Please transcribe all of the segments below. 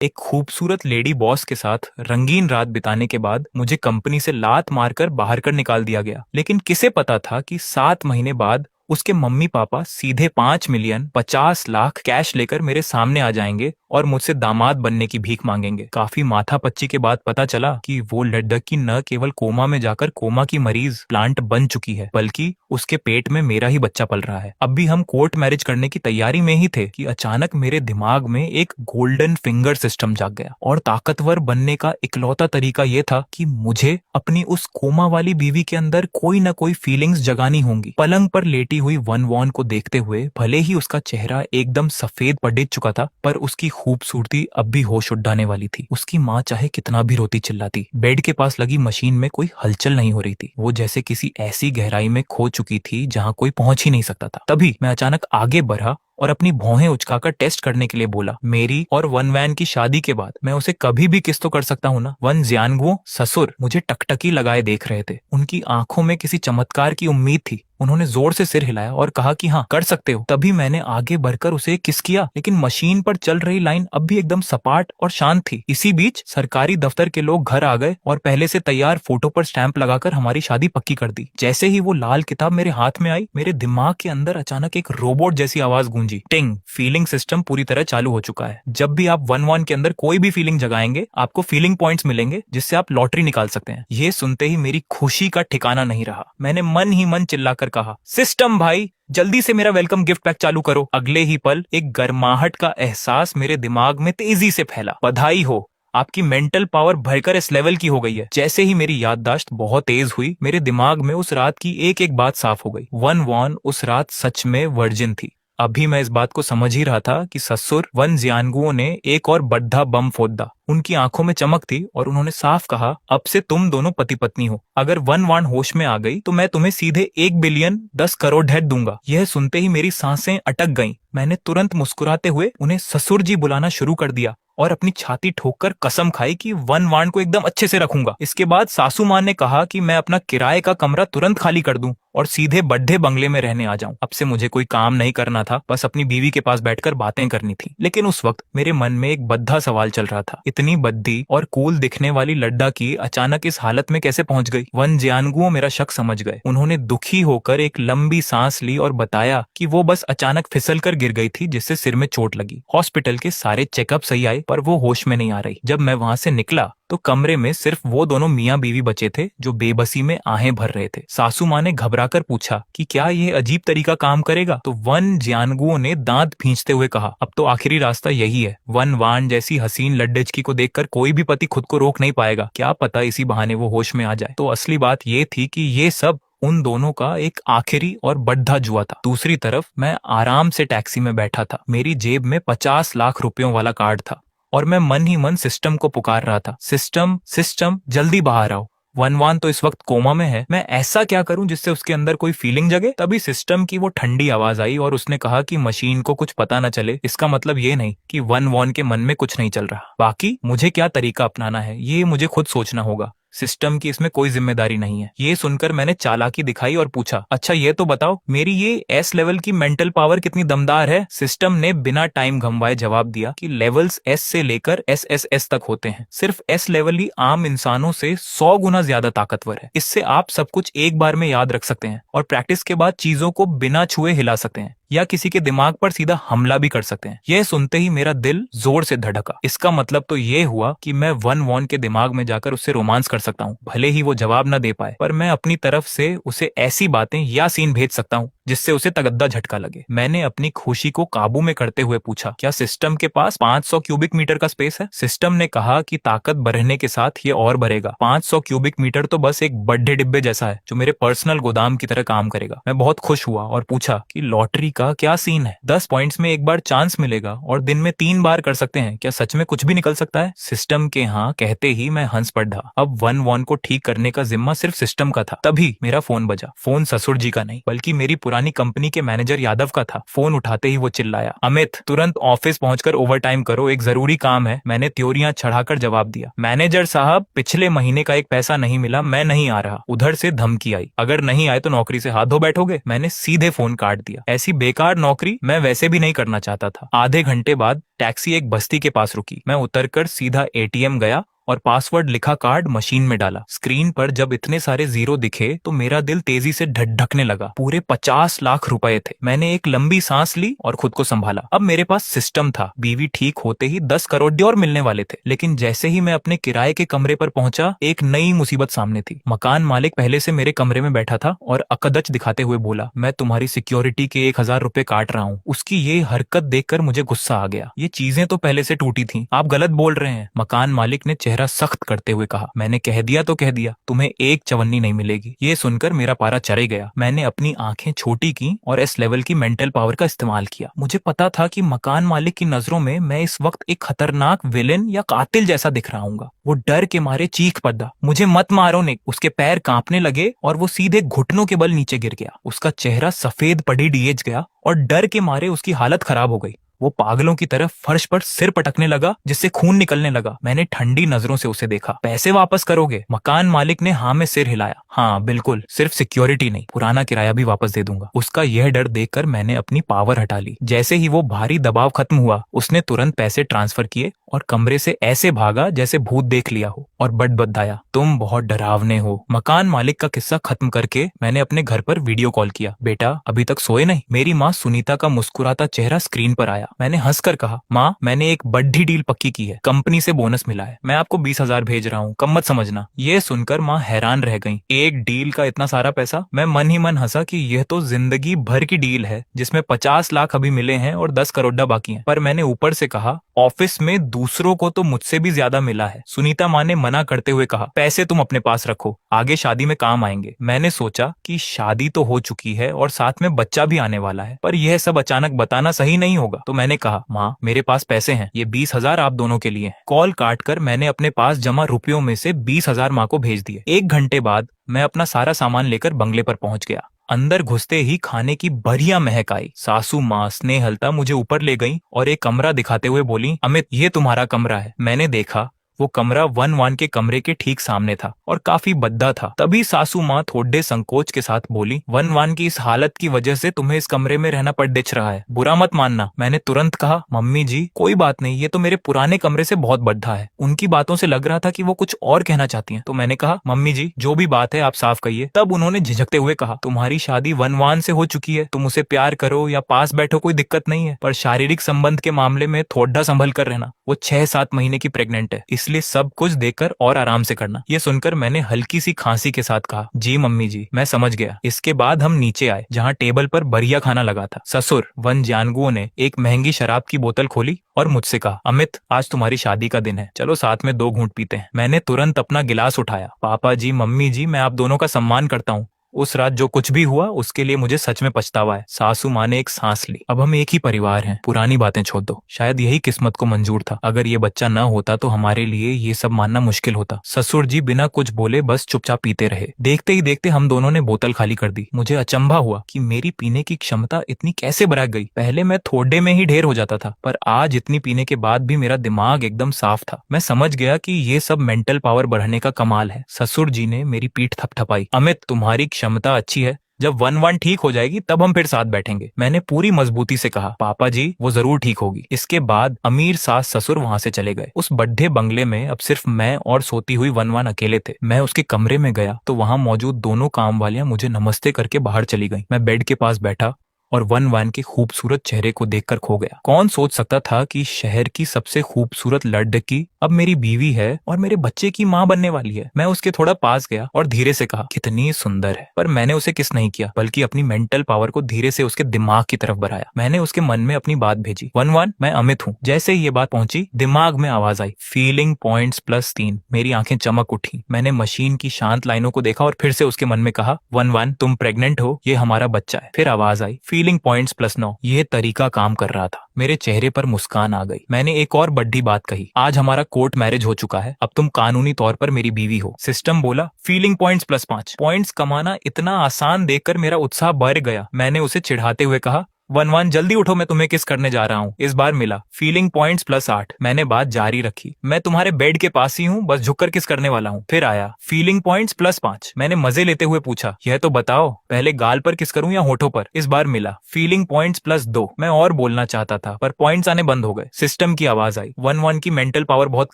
एक खूबसूरत lady boss के साथ रंगीन रात बिताने के बाद मुझे कंपनी से लात मारकर बाहर कर निकाल दिया गया। लेकिन किसे पता था कि 7 महीने बाद उसके मम्मी पापा सीधे 5 मिलियन 50 लाख कैश लेकर मेरे सामने आ जाएंगे और मुझसे दामाद बनने की भीख मांगेंगे। काफी माथापच्ची के बाद पता चला कि वो लड़की न केवल कोमा में जाकर कोमा की मरीज प्लांट बन चुकी है, बल्कि उसके पेट में मेरा ही बच्चा पल रहा है। अब भी हम कोर्ट मैरिज करने की तैयारी में ही थे कि अचानक मेरे दिमाग में एक गोल्डन फिंगर सिस्टम जाग गया और ताकतवर बनने का इकलौता तरीका ये था कि मुझे अपनी उस कोमा वाली बीवी के अंदर कोई ना कोई फीलिंग्स जगानी होंगी। पलंग पर लेटी हुई वन वॉन को देखते हुए भले ही उसका चेहरा एकदम सफेद पड़ चुका था, पर उसकी खूबसूरती अब भी होश उड़ाने वाली थी। उसकी माँ चाहे कितना भी रोती चिल्लाती, बेड के पास लगी मशीन में कोई हलचल नहीं हो रही थी। वो जैसे किसी ऐसी गहराई में खो चुकी थी जहाँ कोई पहुंच ही नहीं सकता था। तभी मैं अचानक आगे बढ़ा और अपनी भौहें उचकाकर टेस्ट करने के लिए बोला, मेरी और वन वैन की शादी के बाद मैं उसे कभी भी किस तो कर सकता हूँ ना। वन जियानगुओ ससुर मुझे टकटकी लगाए देख रहे थे। उनकी आंखों में किसी चमत्कार की उम्मीद थी। उन्होंने जोर से सिर हिलाया और कहा कि हाँ, कर सकते हो। तभी मैंने आगे बढ़कर उसे किस किया, लेकिन मशीन पर चल रही लाइन अब भी एकदम सपाट और शांत थी। इसी बीच सरकारी दफ्तर के लोग घर आ गए और पहले से तैयार फोटो पर स्टैंप लगाकर हमारी शादी पक्की कर दी। जैसे ही वो लाल किताब मेरे हाथ में आई, मेरे दिमाग के अंदर अचानक एक रोबोट जैसी आवाज गूंजी, टिंग। फीलिंग सिस्टम पूरी तरह चालू हो चुका है। जब भी आप वन वन के अंदर कोई भी फीलिंग जगाएंगे, आपको फीलिंग पॉइंट्स मिलेंगे जिससे आप लॉटरी निकाल सकते हैं। ये सुनते ही मेरी खुशी का ठिकाना नहीं रहा। मैंने मन ही मन चिल्लाकर कहा, सिस्टम भाई, जल्दी से मेरा वेलकम गिफ्ट पैक चालू करो। अगले ही पल एक गर्माहट का एहसास मेरे दिमाग में तेजी से फैला। बधाई हो, आपकी मेंटल पावर भयंकर इस लेवल की हो गई है। जैसे ही मेरी याददाश्त बहुत तेज हुई, मेरे दिमाग में उस रात की एक एक बात साफ हो गई। वन वॉन उस रात सच में वर्जिन थी। अभी मैं इस बात को समझ ही रहा था कि ससुर वन जियानगुओ ने एक और बड्ढा बम फोड़ा। उनकी आंखों में चमक थी और उन्होंने साफ कहा, अब से तुम दोनों पति पत्नी हो। अगर वन वान होश में आ गई तो मैं तुम्हें सीधे 1 बिलियन 10 करोड़ हेड दूंगा। यह सुनते ही मेरी सांसें अटक गईं। मैंने तुरंत मुस्कुराते हुए उन्हें ससुर जी बुलाना शुरू कर दिया और अपनी छाती ठोककर कसम खाई कि वन वान को एकदम अच्छे से रखूंगा। इसके बाद सासू मां ने कहा कि मैं अपना किराए का कमरा तुरंत खाली कर दूं और सीधे बड्ढे बंगले में रहने आ जाऊं। अब से मुझे कोई काम नहीं करना था, बस अपनी बीवी के पास बैठकर बातें करनी थी। लेकिन उस वक्त मेरे मन में एक बद्धा सवाल चल रहा था, इतनी बद्दी और कूल दिखने वाली लड्डा की अचानक इस हालत में कैसे पहुंच गई। वन जियानगुओ मेरा शक समझ गए। उन्होंने दुखी होकर एक लंबी सांस ली और बताया कि वो बस अचानक फिसल कर गिर गई थी, जिससे सिर में चोट लगी। हॉस्पिटल के सारे चेकअप सही आए, पर वो होश में नहीं आ रही। जब मैं वहां से निकला तो कमरे में सिर्फ वो दोनों मियाँ बीवी बचे थे जो बेबसी में आहें भर रहे थे। सासू माँ ने घबराकर पूछा कि क्या ये अजीब तरीका काम करेगा, तो वन जियानगुओ ने दांत भींचते हुए कहा, अब तो आखिरी रास्ता यही है। वन वान जैसी हसीन लड्डचकी को देखकर कोई भी पति खुद को रोक नहीं पाएगा। क्या पता इसी बहाने वो होश में आ जाए। तो असली बात ये थी कि ये सब उन दोनों का एक आखिरी और बड्ढा जुआ था। दूसरी तरफ मैं आराम से टैक्सी में बैठा था। मेरी जेब में 50 लाख रुपयों वाला कार्ड था और मैं मन ही मन सिस्टम को पुकार रहा था, सिस्टम सिस्टम जल्दी बाहर आओ। वन वान तो इस वक्त कोमा में है, मैं ऐसा क्या करूं जिससे उसके अंदर कोई फीलिंग जगे। तभी सिस्टम की वो ठंडी आवाज आई और उसने कहा कि मशीन को कुछ पता न चले, इसका मतलब ये नहीं कि वन वॉन के मन में कुछ नहीं चल रहा। बाकी मुझे क्या तरीका अपनाना है ये मुझे खुद सोचना होगा। सिस्टम की इसमें कोई जिम्मेदारी नहीं है। ये सुनकर मैंने चालाकी दिखाई और पूछा, अच्छा ये तो बताओ, मेरी ये एस लेवल की मेंटल पावर कितनी दमदार है। सिस्टम ने बिना टाइम गंवाए जवाब दिया कि लेवल्स एस से लेकर एस तक होते हैं। सिर्फ एस लेवल ही आम इंसानों से 100 गुना ज्यादा ताकतवर है। इससे आप सब कुछ एक बार में याद रख सकते हैं और प्रैक्टिस के बाद चीजों को बिना छुए हिला सकते हैं या किसी के दिमाग पर सीधा हमला भी कर सकते हैं। यह सुनते ही मेरा दिल जोर से धड़का। इसका मतलब तो ये हुआ कि मैं वन वॉन के दिमाग में जाकर उससे रोमांस कर सकता हूँ। भले ही वो जवाब न दे पाए, पर मैं अपनी तरफ से उसे ऐसी बातें या सीन भेज सकता हूँ जिससे उसे तगद्दा झटका लगे। मैंने अपनी खुशी को काबू में करते हुए पूछा, क्या सिस्टम के पास 500 क्यूबिक मीटर का स्पेस है। सिस्टम ने कहा कि ताकत बढ़ने के साथ ये और बढ़ेगा। 500 क्यूबिक मीटर तो बस एक बड्ढे डिब्बे जैसा है जो मेरे पर्सनल गोदाम की तरह काम करेगा। मैं बहुत खुश हुआ और पूछा कि लॉटरी का क्या सीन है। 10 पॉइंट्स में एक बार चांस मिलेगा और दिन में 3 बार कर सकते हैं, क्या सच में कुछ भी निकल सकता है। सिस्टम के हाँ कहते ही मैं हंस पड़ा। अब वन वॉन को ठीक करने का जिम्मा सिर्फ सिस्टम का था। तभी मेरा फोन बजा। फोन ससुर जी का नहीं, बल्कि मेरी पुरानी कंपनी के मैनेजर यादव का था। फोन उठाते ही वो चिल्लाया, अमित तुरंत ऑफिस पहुंचकर ओवरटाइम करो, एक जरूरी काम है। मैंने त्योरियां चढ़ाकर जवाब दिया, मैनेजर साहब पिछले महीने का एक पैसा नहीं मिला, मैं नहीं आ रहा। उधर से धमकी आई, अगर नहीं आए तो नौकरी से हाथ धो बैठोगे। मैंने सीधे फोन काट दिया, ऐसी बेकार नौकरी मैं वैसे भी नहीं करना चाहता था। आधे घंटे बाद टैक्सी एक बस्ती के पास रुकी। मैं उतरकर सीधा एटीएम गया और पासवर्ड लिखा कार्ड मशीन में डाला। स्क्रीन पर जब इतने सारे जीरो दिखे तो मेरा दिल तेजी से धड़कने लगा। पूरे 50 लाख रुपए थे। मैंने एक लंबी सांस ली और खुद को संभाला। अब मेरे पास सिस्टम था। बीवी ठीक होते ही 10 करोड़ और मिलने वाले थे। लेकिन जैसे ही मैं अपने किराए के कमरे पर पहुंचा, एक नई मुसीबत सामने थी। मकान मालिक पहले से मेरे कमरे में बैठा था और अकदच दिखाते हुए बोला, मैं तुम्हारी सिक्योरिटी के 1000 रुपए काट रहा हूँ। उसकी ये हरकत देखकर मुझे गुस्सा आ गया। ये चीजें तो पहले से टूटी थी, आप गलत बोल रहे हैं। मकान मालिक ने चेहरा सख्त करते हुए कहा, मैंने कह दिया तो कह दिया, तुम्हें एक चवन्नी नहीं मिलेगी। ये सुनकर मेरा पारा चढ़ गया। मैंने अपनी आंखें छोटी की और इस लेवल की मेंटल पावर का इस्तेमाल किया। मुझे पता था कि मकान मालिक की नजरों में मैं इस वक्त एक खतरनाक विलेन या कातिल जैसा दिख रहा हूँ। वो डर के मारे चीख पड़ा, मुझे मत मारो निक। उसके पैर कांपने लगे और वो सीधे घुटनों के बल नीचे गिर गया। उसका चेहरा सफेद पड़ी डीएच गया और डर के मारे उसकी हालत खराब हो गई। वो पागलों की तरफ फर्श पर सिर पटकने लगा, जिससे खून निकलने लगा। मैंने ठंडी नजरों से उसे देखा। पैसे वापस करोगे? मकान मालिक ने हाँ में सिर हिलाया। हाँ बिल्कुल, सिर्फ सिक्योरिटी नहीं, पुराना किराया भी वापस दे दूंगा। उसका यह डर देखकर मैंने अपनी पावर हटा ली। जैसे ही वो भारी दबाव खत्म हुआ, उसने तुरंत पैसे ट्रांसफर किए और कमरे से ऐसे भागा जैसे भूत देख लिया हो और बड़बड़ाया, तुम बहुत डरावने हो। मकान मालिक का किस्सा खत्म करके मैंने अपने घर पर वीडियो कॉल किया। बेटा अभी तक सोए नहीं? मेरी माँ सुनीता का मुस्कुराता चेहरा स्क्रीन पर आया। मैंने हंसकर कहा, माँ मैंने एक बड़ी डील पक्की की है, कंपनी से बोनस मिला है, मैं आपको 20,000 भेज रहा हूँ, कम मत समझना। ये सुनकर माँ हैरान रह गई। एक डील का इतना सारा पैसा? मैं मन ही मन हंसा कि यह तो जिंदगी भर की डील है, जिसमें 50 लाख अभी मिले हैं और 10 करोड़ बाकी हैं। पर मैंने ऊपर से कहा, ऑफिस में दूसरों को तो मुझसे भी ज्यादा मिला है। सुनीता माँ ने मना करते हुए कहा, पैसे तुम अपने पास रखो, आगे शादी में काम आएंगे। मैंने सोचा कि शादी तो हो चुकी है और साथ में बच्चा भी आने वाला है, पर यह सब अचानक बताना सही नहीं होगा। तो मैंने कहा, माँ मेरे पास पैसे हैं, ये 20,000 आप दोनों के लिए हैं। कॉल काटकर मैंने अपने पास जमा रुपयों में से 20,000 माँ को भेज दिए। 1 घंटे बाद मैं अपना सारा सामान लेकर बंगले पर पहुंच गया। अंदर घुसते ही खाने की बढ़िया महक आई। सासू माँ स्नेहलता मुझे ऊपर ले गई और एक कमरा दिखाते हुए बोली, अमित ये तुम्हारा कमरा है। मैंने देखा वो कमरा 1-1 के कमरे के ठीक सामने था और काफी बद्दा था। तभी सासू माँ थोड़े संकोच के साथ बोली, 1-1 की इस हालत की वजह से तुम्हें इस कमरे में रहना पड़ दिख रहा है, बुरा मत मानना। मैंने तुरंत कहा, मम्मी जी कोई बात नहीं, ये तो मेरे पुराने कमरे से बहुत बड़ा है। उनकी बातों से लग रहा था कि वो कुछ और कहना चाहती हैं। तो मैंने कहा, मम्मी जी जो भी बात है आप साफ कहिए। तब उन्होंने झिझकते हुए कहा, तुम्हारी शादी 1-1 से हो चुकी है, तुम उसे प्यार करो या पास बैठो कोई दिक्कत नहीं है, पर शारीरिक संबंध के मामले में थोड़ा संभल कर रहना। वो 6-7 महीने की प्रेग्नेंट है, इसलिए सब कुछ देखकर और आराम से करना। ये सुनकर मैंने हल्की सी खांसी के साथ कहा, जी मम्मी जी मैं समझ गया। इसके बाद हम नीचे आए जहाँ टेबल पर बढ़िया खाना लगा था। ससुर वन जानगुओं ने एक महंगी शराब की बोतल खोली और मुझसे कहा, अमित आज तुम्हारी शादी का दिन है, चलो साथ में 2 घूंट पीते हैं। मैंने तुरंत अपना गिलास उठाया। पापा जी मम्मी जी मैं आप दोनों का सम्मान करता हूँ, उस रात जो कुछ भी हुआ उसके लिए मुझे सच में पछतावा है। सासू माँ ने एक सांस ली, अब हम एक ही परिवार हैं, पुरानी बातें छोड़ दो। शायद यही किस्मत को मंजूर था, अगर ये बच्चा न होता तो हमारे लिए ये सब मानना मुश्किल होता। ससुर जी बिना कुछ बोले बस चुपचाप पीते रहे। देखते ही देखते हम दोनों ने बोतल खाली कर दी। मुझे अचंभा हुआ कि मेरी पीने की क्षमता इतनी कैसे बढ़ गई। पहले मैं थोड़े में ही ढेर हो जाता था, पर आज इतनी पीने के बाद भी मेरा दिमाग एकदम साफ था। मैं समझ गया कि ये सब मेंटल पावर बढ़ने का कमाल है। ससुर जी ने मेरी पीठ थपथपाई, अमित तुम्हारी क्षमता अच्छी है, जब 1-1 ठीक हो जाएगी तब हम फिर साथ बैठेंगे। मैंने पूरी मजबूती से कहा, पापा जी वो जरूर ठीक होगी। इसके बाद अमीर सास ससुर वहां से चले गए। उस बड्ढे बंगले में अब सिर्फ मैं और सोती हुई 1-1 अकेले थे। मैं उसके कमरे में गया तो वहां मौजूद दोनों काम वालियां मुझे नमस्ते करके बाहर चली गईं। मैं बेड के पास बैठा और 1-1 के खूबसूरत चेहरे को देखकर खो गया। कौन सोच सकता था कि शहर की सबसे खूबसूरत लड़की अब मेरी बीवी है और मेरे बच्चे की माँ बनने वाली है। मैं उसके थोड़ा पास गया और धीरे से कहा, कितनी सुंदर है। पर मैंने उसे किस नहीं किया, बल्कि अपनी मेंटल पावर को धीरे से उसके दिमाग की तरफ बढ़ाया। मैंने उसके मन में अपनी बात भेजी, 1-1 मैं अमित हूँ। जैसे ही ये बात पहुंची दिमाग में आवाज आई, फीलिंग पॉइंट्स +3। मेरी आंखें चमक उठी। मैंने मशीन की शांत लाइनों को देखा और फिर से उसके मन में कहा, 1-1 तुम प्रेग्नेंट हो, ये हमारा बच्चा है। फिर आवाज आई, फीलिंग फीलिंग पॉइंट्स +9। यह तरीका काम कर रहा था। मेरे चेहरे पर मुस्कान आ गई। मैंने एक और बड्ढी बात कही, आज हमारा कोर्ट मैरिज हो चुका है, अब तुम कानूनी तौर पर मेरी बीवी हो। सिस्टम बोला फीलिंग पॉइंट्स +5। पॉइंट्स कमाना इतना आसान देखकर मेरा उत्साह बढ़ गया। मैंने उसे चिढ़ाते हुए कहा, 1-1 जल्दी उठो, मैं तुम्हें किस करने जा रहा हूँ। इस बार मिला फीलिंग पॉइंट्स +8। मैंने बात जारी रखी, मैं तुम्हारे बेड के पास ही हूँ, बस झुककर किस करने वाला हूँ। फिर आया फीलिंग पॉइंट्स +5। मैंने मजे लेते हुए पूछा, यह तो बताओ पहले गाल पर किस करूँ या होठों पर। इस बार मिला फीलिंग पॉइंट्स +2। मैं और बोलना चाहता था पर पॉइंट्स आने बंद हो गए। सिस्टम की आवाज आई, 1-1 की मेंटल पावर बहुत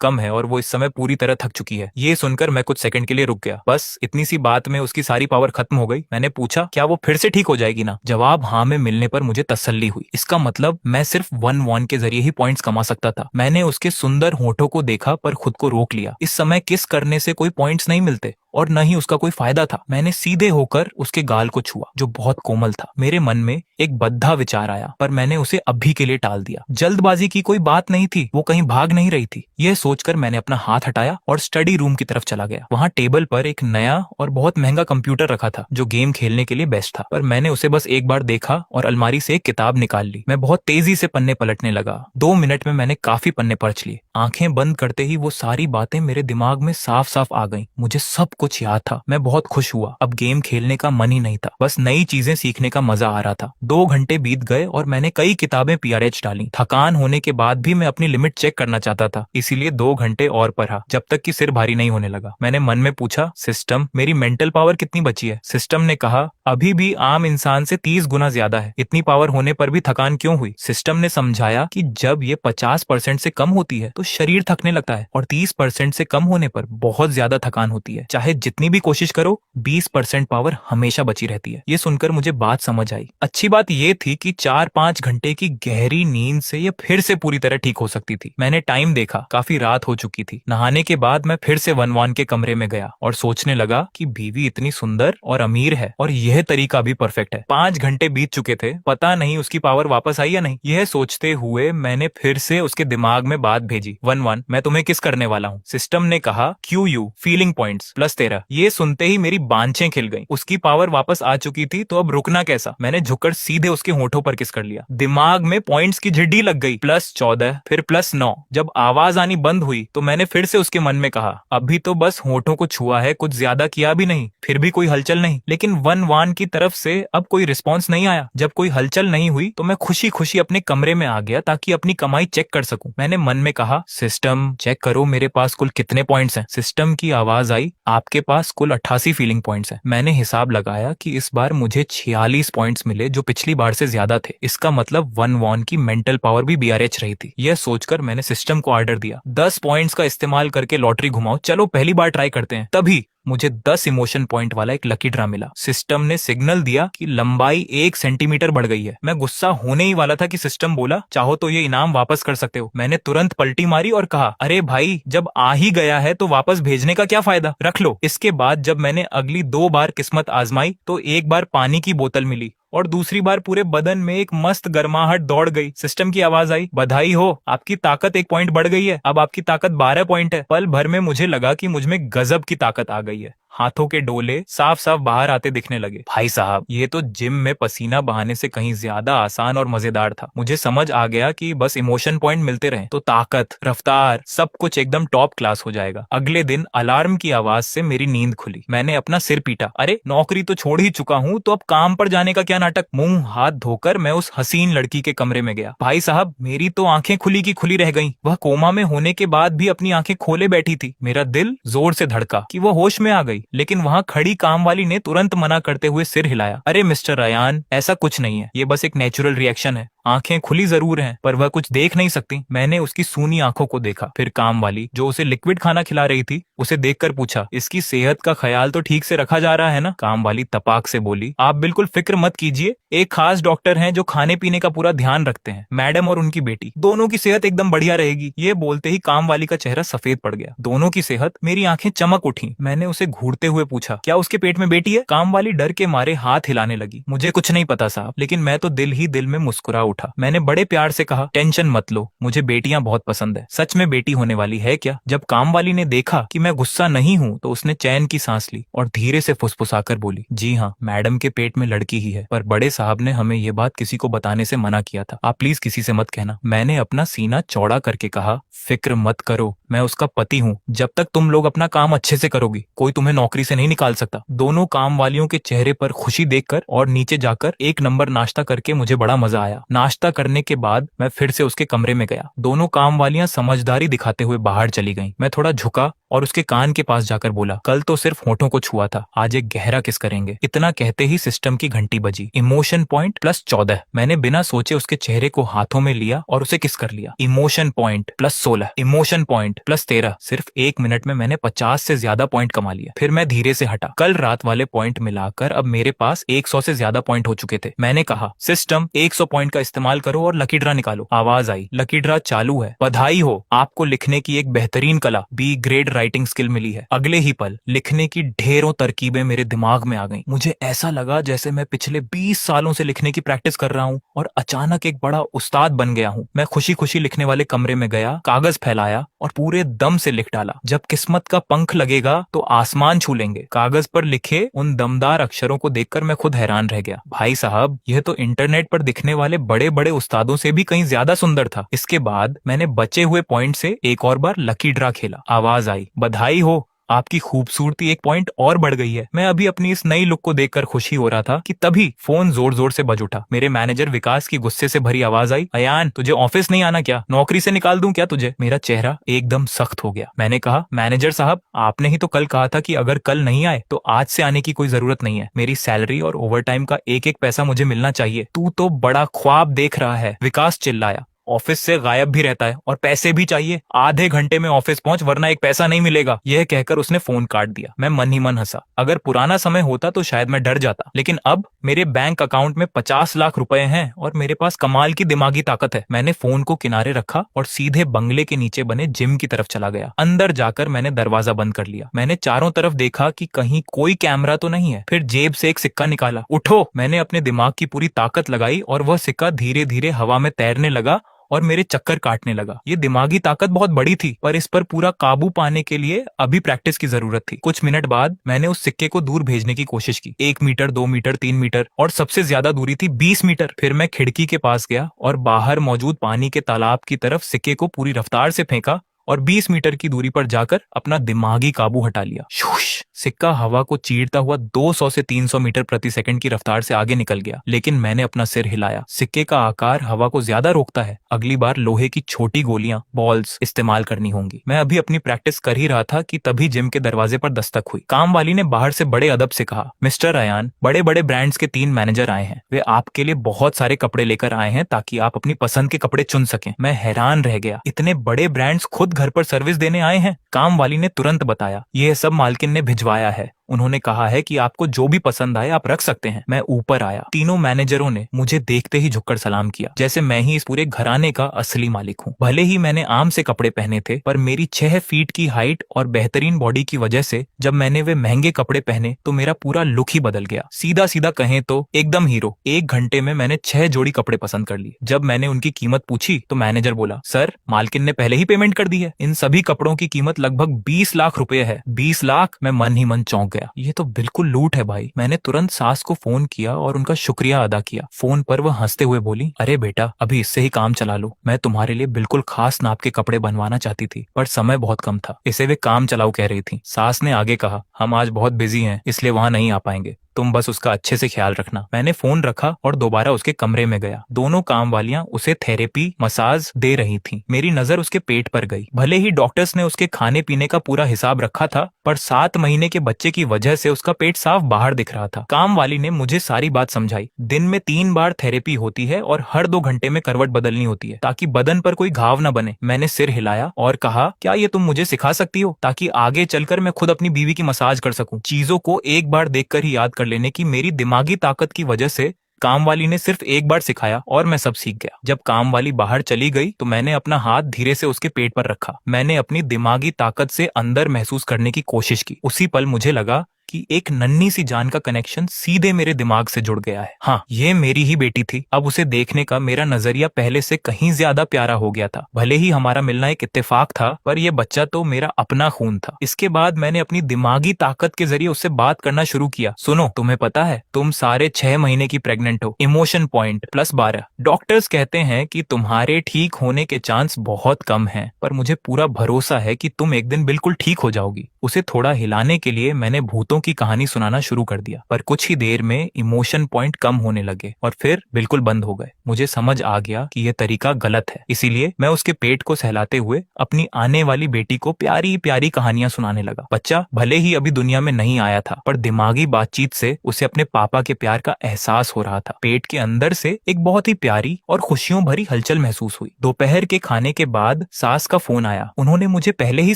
कम है और वो इस समय पूरी तरह थक चुकी है। ये सुनकर मैं कुछ सेकंड के लिए रुक गया। बस इतनी सी बात में उसकी सारी पावर खत्म हो गई। मैंने पूछा, क्या वो फिर से ठीक हो जाएगी ना? जवाब हाँ में मिलने पर मुझे तसल्ली हुई। इसका मतलब मैं सिर्फ 1-1 के जरिए ही पॉइंट्स कमा सकता था। मैंने उसके सुंदर होठों को देखा पर खुद को रोक लिया। इस समय किस करने से कोई पॉइंट्स नहीं मिलते और न ही उसका कोई फायदा था। मैंने सीधे होकर उसके गाल को छुआ जो बहुत कोमल था। मेरे मन में एक बद्धा विचार आया पर मैंने उसे अभी के लिए टाल दिया। जल्दबाजी की कोई बात नहीं थी, वो कहीं भाग नहीं रही थी। यह सोचकर मैंने अपना हाथ हटाया और स्टडी रूम की तरफ चला गया। वहां टेबल पर एक नया और बहुत महंगा कंप्यूटर रखा था जो गेम खेलने के लिए बेस्ट था, पर मैंने उसे बस एक बार देखा और अलमारी से एक किताब निकाल ली। मैं बहुत तेजी से पन्ने पलटने लगा। 2 मिनट में मैंने काफी पन्ने पढ़ लिए। आंखें बंद करते ही वो सारी बातें मेरे दिमाग में साफ साफ आ गईं। मुझे सब कुछ याद था। मैं बहुत खुश हुआ। अब गेम खेलने का मन ही नहीं था, बस नई चीजें सीखने का मजा आ रहा था। 2 घंटे बीत गए और मैंने कई किताबें PRH डाली। थकान होने के बाद भी मैं अपनी लिमिट चेक करना चाहता था, इसीलिए 2 घंटे और पढ़ा जब तक कि सिर भारी नहीं होने लगा। मैंने मन में पूछा, सिस्टम मेरी मेंटल पावर कितनी बची है? सिस्टम ने कहा, अभी भी आम इंसान से 30 गुना ज्यादा है। इतनी पावर होने पर भी थकान क्यों हुई? सिस्टम ने समझाया कि जब ये 50% से कम होती है तो शरीर थकने लगता है और 30% से कम होने पर बहुत ज्यादा थकान होती है। चाहे जितनी भी कोशिश करो 20% पावर हमेशा बची रहती है। ये सुनकर मुझे बात समझ आई। अच्छी बात ये थी कि 4-5 घंटे की गहरी नींद से ये फिर से पूरी तरह ठीक हो सकती थी। मैंने टाइम देखा, काफी रात हो चुकी थी। नहाने के बाद मैं फिर से 1-1 के कमरे में गया और सोचने लगा कि बीवी इतनी सुंदर और अमीर है और यह तरीका भी परफेक्ट है। 5 घंटे बीत चुके थे, पता नहीं उसकी पावर वापस आई या नहीं। यह सोचते हुए मैंने फिर से उसके दिमाग में बात भेजी, 1-1 मैं तुम्हें किस करने वाला हूँ। सिस्टम ने कहा, QU फीलिंग पॉइंट्स +13। ये सुनते ही मेरी बांछें खिल गईं। उसकी पावर वापस आ चुकी थी तो अब रुकना कैसा। मैंने झुककर सीधे उसके होठों पर किस कर लिया। दिमाग में पॉइंट्स की झिड्डी लग गई। +14 फिर +9। जब आवाज आनी बंद हुई तो मैंने फिर से उसके मन में कहा, अभी तो बस होठों को छुआ है, कुछ ज्यादा किया भी नहीं। फिर भी कोई हलचल नहीं। लेकिन 1-1 की तरफ से अब कोई रिस्पॉन्स नहीं आया। जब कोई हलचल नहीं हुई तो मैं खुशी खुशी अपने कमरे में आ गया ताकि अपनी कमाई चेक कर सकूं। मैंने मन में कहा, सिस्टम चेक करो मेरे पास कुल कितने पॉइंट्स हैं। सिस्टम की आवाज आई, आपके पास कुल 88 फीलिंग पॉइंट्स हैं। मैंने हिसाब लगाया कि इस बार मुझे 46 पॉइंट्स मिले जो पिछली बार से ज्यादा थे। इसका मतलब 1-1 की मेंटल पावर भी BRH रही थी। यह सोचकर मैंने सिस्टम को ऑर्डर दिया, 10 पॉइंट्स का इस्तेमाल करके लॉटरी घुमाओ। चलो पहली बार ट्राई करते हैं। तभी मुझे 10 इमोशन पॉइंट वाला एक लकी ड्रा मिला। सिस्टम ने सिग्नल दिया कि लंबाई 1 सेंटीमीटर बढ़ गई है। मैं गुस्सा होने ही वाला था कि सिस्टम बोला, चाहो तो ये इनाम वापस कर सकते हो। मैंने तुरंत पलटी मारी और कहा, अरे भाई जब आ ही गया है तो वापस भेजने का क्या फायदा, रख लो। इसके बाद जब मैंने अगली 2 बार किस्मत आजमाई तो एक बार पानी की बोतल मिली और दूसरी बार पूरे बदन में एक मस्त गर्माहट दौड़ गई। सिस्टम की आवाज आई, बधाई हो, आपकी ताकत 1 पॉइंट बढ़ गई है। अब आपकी ताकत 12 पॉइंट है। पल भर में मुझे लगा कि मुझ में गजब की ताकत आ गई है। हाथों के डोले साफ साफ बाहर आते दिखने लगे। भाई साहब, ये तो जिम में पसीना बहाने से कहीं ज्यादा आसान और मजेदार था। मुझे समझ आ गया कि बस इमोशन पॉइंट मिलते रहे तो ताकत, रफ्तार, सब कुछ एकदम टॉप क्लास हो जाएगा। अगले दिन अलार्म की आवाज से मेरी नींद खुली। मैंने अपना सिर पीटा, अरे नौकरी तो छोड़ ही चुका हूँ तो अब काम पर जाने का क्या नाटक। मुंह हाथ धोकर मैं उस हसीन लड़की के कमरे में गया। भाई साहब, मेरी तो आंखें खुली की खुली रह गईं। वह कोमा में होने के बाद भी अपनी आंखें खोले बैठी थी। मेरा दिल जोर से धड़का कि वह होश में आ गई, लेकिन वहां खड़ी काम वाली ने तुरंत मना करते हुए सिर हिलाया। अरे मिस्टर रयान, ऐसा कुछ नहीं है, ये बस एक नेचुरल रिएक्शन है। आंखें खुली जरूर हैं पर वह कुछ देख नहीं सकती। मैंने उसकी सूनी आंखों को देखा। फिर काम वाली जो उसे लिक्विड खाना खिला रही थी उसे देखकर पूछा, इसकी सेहत का ख्याल तो ठीक से रखा जा रहा है ना? काम वाली तपाक से बोली, आप बिल्कुल फिक्र मत कीजिए, एक खास डॉक्टर हैं जो खाने पीने का पूरा ध्यान रखते हैं। मैडम और उनकी बेटी दोनों की सेहत एकदम बढ़िया रहेगी। ये बोलते ही काम वाली का चेहरा सफेद पड़ गया। दोनों की सेहत, मेरी आंखें चमक उठी। मैंने उसे घूरते हुए पूछा, क्या उसके पेट में बेटी है? काम वाली डर के मारे हाथ हिलाने लगी। मुझे कुछ नहीं पता साहब, लेकिन मैं तो दिल ही दिल में मुस्कुरा उठा। मैंने बड़े प्यार से कहा, टेंशन मत लो, मुझे बेटियां बहुत पसंद है। सच में बेटी होने वाली है क्या? जब काम वाली ने देखा कि मैं गुस्सा नहीं हूँ तो उसने चैन की सांस ली और धीरे से फुसफुसाकर बोली, जी हाँ, मैडम के पेट में लड़की ही है, पर बड़े साहब ने हमें ये बात किसी को बताने से मना किया था। आप प्लीज किसी से मत कहना। मैंने अपना सीना चौड़ा करके कहा, फिक्र मत करो, मैं उसका पति हूँ। जब तक तुम लोग अपना काम अच्छे से करोगी, कोई तुम्हें नौकरी से नहीं निकाल सकता। दोनों काम वालियों के चेहरे पर खुशी देखकर और नीचे जाकर एक नंबर नाश्ता करके मुझे बड़ा मजा आया। नाश्ता करने के बाद मैं फिर से उसके कमरे में गया। दोनों काम वालियां समझदारी दिखाते हुए बाहर चली गईं। मैं थोड़ा झुका और उसके कान के पास जाकर बोला, कल तो सिर्फ होठों को छुआ था, आज एक गहरा किस करेंगे। इतना कहते ही सिस्टम की घंटी बजी। Emotion point +14। मैंने बिना सोचे उसके चेहरे को हाथों में लिया और उसे किस कर लिया। Emotion point +16। Emotion point +13। सिर्फ 1 मिनट में मैंने 50 से ज्यादा पॉइंट कमा लिया। फिर मैं धीरे से हटा। कल रात वाले पॉइंट मिलाकर अब मेरे पास 100 से ज्यादा पॉइंट हो चुके थे। मैंने कहा, सिस्टम 100 पॉइंट का इस्तेमाल करो और लकी ड्रा निकालो। आवाज आई, लकी ड्रा चालू है, बधाई हो, आपको लिखने की एक बेहतरीन कला B ग्रेड राइटिंग स्किल मिली है। अगले ही पल लिखने की ढेरों तरकीबें मेरे दिमाग में आ गईं। मुझे ऐसा लगा जैसे मैं पिछले 20 सालों से लिखने की प्रैक्टिस कर रहा हूँ और अचानक एक बड़ा उस्ताद बन गया हूँ। मैं खुशी खुशी लिखने वाले कमरे में गया, कागज फैलाया और पूरे दम से लिख डाला। जब किस्मत का पंख लगेगा तो आसमान छू लेंगे। कागज पर लिखे उन दमदार अक्षरों को देखकर मैं खुद हैरान रह गया। भाई साहब, यह तो इंटरनेट पर दिखने वाले बड़े बड़े उस्तादों से भी कहीं ज्यादा सुंदर था। इसके बाद मैंने बचे हुए पॉइंट से एक और बार लकी ड्रा खेला। आवाज आई, बधाई हो, आपकी खूबसूरती 1 पॉइंट और बढ़ गई है। मैं अभी अपनी इस नई लुक को देखकर खुशी हो रहा था कि तभी फोन जोर जोर से बज उठा। मेरे मैनेजर विकास की गुस्से से भरी आवाज आई, अयान, तुझे ऑफिस नहीं आना क्या? नौकरी से निकाल दूं क्या तुझे? मेरा चेहरा एकदम सख्त हो गया। मैंने कहा, मैनेजर साहब, आपने ही तो कल कहा था कि अगर कल नहीं आए तो आज से आने की कोई जरूरत नहीं है। मेरी सैलरी और ओवरटाइम का एक एक पैसा मुझे मिलना चाहिए। तू तो बड़ा ख्वाब देख रहा है, विकास चिल्लाया। ऑफिस से गायब भी रहता है और पैसे भी चाहिए। आधे घंटे में ऑफिस पहुंच वरना एक पैसा नहीं मिलेगा। यह कहकर उसने फोन काट दिया। मैं मन ही मन हंसा। अगर पुराना समय होता तो शायद मैं डर जाता, लेकिन अब मेरे बैंक अकाउंट में 50 लाख रुपए हैं और मेरे पास कमाल की दिमागी ताकत है। मैंने फोन को किनारे रखा और सीधे बंगले के नीचे बने जिम की तरफ चला गया। अंदर जाकर मैंने दरवाजा बंद कर लिया। मैंने चारों तरफ देखा कि कहीं कोई कैमरा तो नहीं है। फिर जेब से एक सिक्का निकाला। उठो, मैंने अपने दिमाग की पूरी ताकत लगाई और वह सिक्का धीरे धीरे हवा में तैरने लगा और मेरे चक्कर काटने लगा। ये दिमागी ताकत बहुत बड़ी थी, पर इस पर पूरा काबू पाने के लिए अभी प्रैक्टिस की जरूरत थी। कुछ मिनट बाद मैंने उस सिक्के को दूर भेजने की कोशिश की। 1 मीटर, 2 मीटर, 3 मीटर और सबसे ज्यादा दूरी थी 20 मीटर। फिर मैं खिड़की के पास गया और बाहर मौजूद पानी के तालाब की तरफ सिक्के को पूरी रफ्तार से फेंका और 20 मीटर की दूरी पर जाकर अपना दिमागी काबू हटा लिया। शूश! सिक्का हवा को चीरता हुआ 200 से 300 मीटर प्रति सेकंड की रफ्तार से आगे निकल गया, लेकिन मैंने अपना सिर हिलाया। सिक्के का आकार हवा को ज्यादा रोकता है। अगली बार लोहे की छोटी गोलियां, बॉल्स इस्तेमाल करनी होंगी। मैं अभी अपनी प्रैक्टिस कर ही रहा था कि तभी जिम के दरवाजे पर दस्तक हुई। काम वाली ने बाहर से बड़े अदब से कहा, मिस्टर अयान, बड़े बड़े ब्रांड्स के 3 मैनेजर आए हैं। वे आपके लिए बहुत सारे कपड़े लेकर आए हैं ताकि आप अपनी पसंद के कपड़े चुन सकें। मैं हैरान रह गया, इतने बड़े ब्रांड्स खुद घर पर सर्विस देने आए हैं? काम वाली ने तुरंत बताया, यह सब मालकिन ने भिजवाया है। उन्होंने कहा है कि आपको जो भी पसंद आए आप रख सकते हैं। मैं ऊपर आया। तीनों मैनेजरों ने मुझे देखते ही झुककर सलाम किया, जैसे मैं ही इस पूरे घराने का असली मालिक हूँ। भले ही मैंने आम से कपड़े पहने थे, पर मेरी 6 फीट की हाइट और बेहतरीन बॉडी की वजह से जब मैंने वे महंगे कपड़े पहने तो मेरा पूरा लुक ही बदल गया। सीधा सीधा कहें तो एकदम हीरो। 1 घंटे में मैंने 6 जोड़ी कपड़े पसंद कर लिए। जब मैंने उनकी कीमत पूछी तो मैनेजर बोला, सर, मालकिन ने पहले ही पेमेंट कर दी है। इन सभी कपड़ों की कीमत लगभग 20 लाख रुपए है। 20 लाख? मैं मन ही मन चौंक गया। ये तो बिल्कुल लूट है भाई। मैंने तुरंत सास को फोन किया और उनका शुक्रिया अदा किया। फोन पर वह हंसते हुए बोली, अरे बेटा, अभी इससे ही काम चला लो। मैं तुम्हारे लिए बिल्कुल खास नाप के कपड़े बनवाना चाहती थी, पर समय बहुत कम था। इसे वे काम चलाओ कह रही थी। सास ने आगे कहा, हम आज बहुत बिजी हैं, इसलिए वहां नहीं आ पाएंगे। तुम बस उसका अच्छे से ख्याल रखना। मैंने फोन रखा और दोबारा उसके कमरे में गया। दोनों काम वालियां उसे थेरेपी, मसाज दे रही थीं। मेरी नजर उसके पेट पर गई। भले ही डॉक्टर्स ने उसके खाने पीने का पूरा हिसाब रखा था, पर 7 महीने के बच्चे की वजह से उसका पेट साफ बाहर दिख रहा था। काम वाली ने मुझे सारी बात समझाई। दिन में 3 बार थेरेपी होती है और हर 2 घंटे में करवट बदलनी होती है ताकि बदन पर कोई घाव न बने। मैंने सिर हिलाया और कहा, क्या ये तुम मुझे सिखा सकती हो ताकि आगे चलकर मैं खुद अपनी बीवी की मसाज कर सकूं? चीजों को एक बार देखकर ही याद कर लेने की मेरी दिमागी ताकत की वजह से काम वाली ने सिर्फ एक बार सिखाया और मैं सब सीख गया। जब काम वाली बाहर चली गई तो मैंने अपना हाथ धीरे से उसके पेट पर रखा। मैंने अपनी दिमागी ताकत से अंदर महसूस करने की कोशिश की। उसी पल मुझे लगा कि एक नन्ही सी जान का कनेक्शन सीधे मेरे दिमाग से जुड़ गया है। हाँ, ये मेरी ही बेटी थी। अब उसे देखने का मेरा नजरिया पहले से कहीं ज्यादा प्यारा हो गया था। भले ही हमारा मिलना एक इत्तेफाक था, पर यह बच्चा तो मेरा अपना खून था। इसके बाद मैंने अपनी दिमागी ताकत के जरिए उससे बात करना शुरू किया। सुनो, तुम्हें पता है तुम सारे 6 महीने की प्रेग्नेंट हो। Emotion point +12। डॉक्टर्स कहते हैं कि तुम्हारे ठीक होने के चांस बहुत कम हैं, पर मुझे पूरा भरोसा है कि तुम एक दिन बिल्कुल ठीक हो जाओगी। उसे थोड़ा हिलाने के लिए मैंने भूतों की कहानी सुनाना शुरू कर दिया, पर कुछ ही देर में इमोशन पॉइंट कम होने लगे और फिर बिल्कुल बंद हो गए। मुझे समझ आ गया कि यह तरीका गलत है, इसीलिए मैं उसके पेट को सहलाते हुए अपनी आने वाली बेटी को प्यारी प्यारी कहानियां सुनाने लगा। बच्चा भले ही अभी दुनिया में नहीं आया था, पर दिमागी बातचीत से उसे अपने पापा के प्यार का एहसास हो रहा था। पेट के अंदर से एक बहुत ही प्यारी और खुशियों भरी हलचल महसूस हुई। दोपहर के खाने के बाद सास का फोन आया। उन्होंने मुझे पहले ही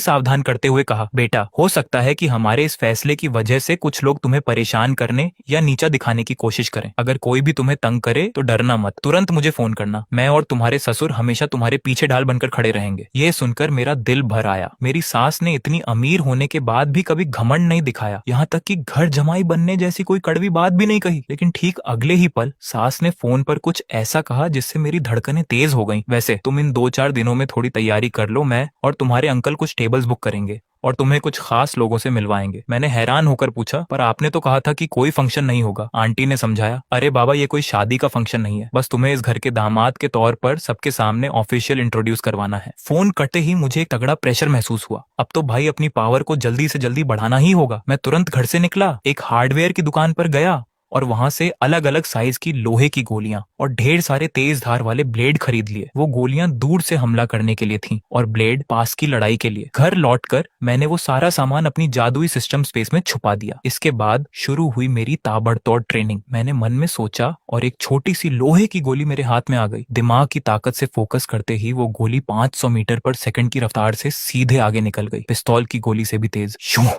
सावधान करते हुए कहा, बेटा, हो सकता है कि हमारे इस फैसले की वजह से कुछ लोग तुम्हें परेशान करने या नीचा दिखाने की कोशिश करें। अगर कोई भी तुम्हें तंग करे तो डरना मत, तुरंत मुझे फोन करना। मैं और तुम्हारे ससुर हमेशा तुम्हारे पीछे ढाल बनकर खड़े रहेंगे। ये सुनकर मेरा दिल भर आया। मेरी सास ने इतनी अमीर होने के बाद भी कभी घमंड नहीं दिखाया, यहाँ तक कि घर जमाई बनने जैसी कोई कड़वी बात भी नहीं कही। लेकिन ठीक अगले ही पल सास ने फोन पर कुछ ऐसा कहा जिससे मेरी धड़कनें तेज हो गईं। वैसे तुम इन 2-4 दिनों में थोड़ी तैयारी कर लो, मैं और तुम्हारे अंकल कुछ टेबल्स बुक करेंगे और तुम्हें कुछ खास लोगों से मिलवाएंगे। मैंने हैरान होकर पूछा, पर आपने तो कहा था कि कोई फंक्शन नहीं होगा। आंटी ने समझाया, अरे बाबा, ये कोई शादी का फंक्शन नहीं है, बस तुम्हें इस घर के दामाद के तौर पर सबके सामने ऑफिशियल इंट्रोड्यूस करवाना है। फोन कटे ही मुझे एक तगड़ा प्रेशर महसूस हुआ। अब तो भाई अपनी पावर को जल्दी से जल्दी बढ़ाना ही होगा। मैं तुरंत घर से निकला, एक हार्डवेयर की दुकान पर गया और वहां से अलग अलग साइज की लोहे की गोलियां और ढेर सारे तेज धार वाले ब्लेड खरीद लिए। वो गोलियां दूर से हमला करने के लिए थीं और ब्लेड पास की लड़ाई के लिए। घर लौटकर मैंने वो सारा सामान अपनी जादुई सिस्टम स्पेस में छुपा दिया। इसके बाद शुरू हुई मेरी ताबड़तोड़ ट्रेनिंग। मैंने मन में सोचा और एक छोटी सी लोहे की गोली मेरे हाथ में आ गई। दिमाग की ताकत से फोकस करते ही वो गोली 500 मीटर पर सेकंड की रफ्तार से सीधे आगे निकल गई, पिस्तौल की गोली से भी तेज।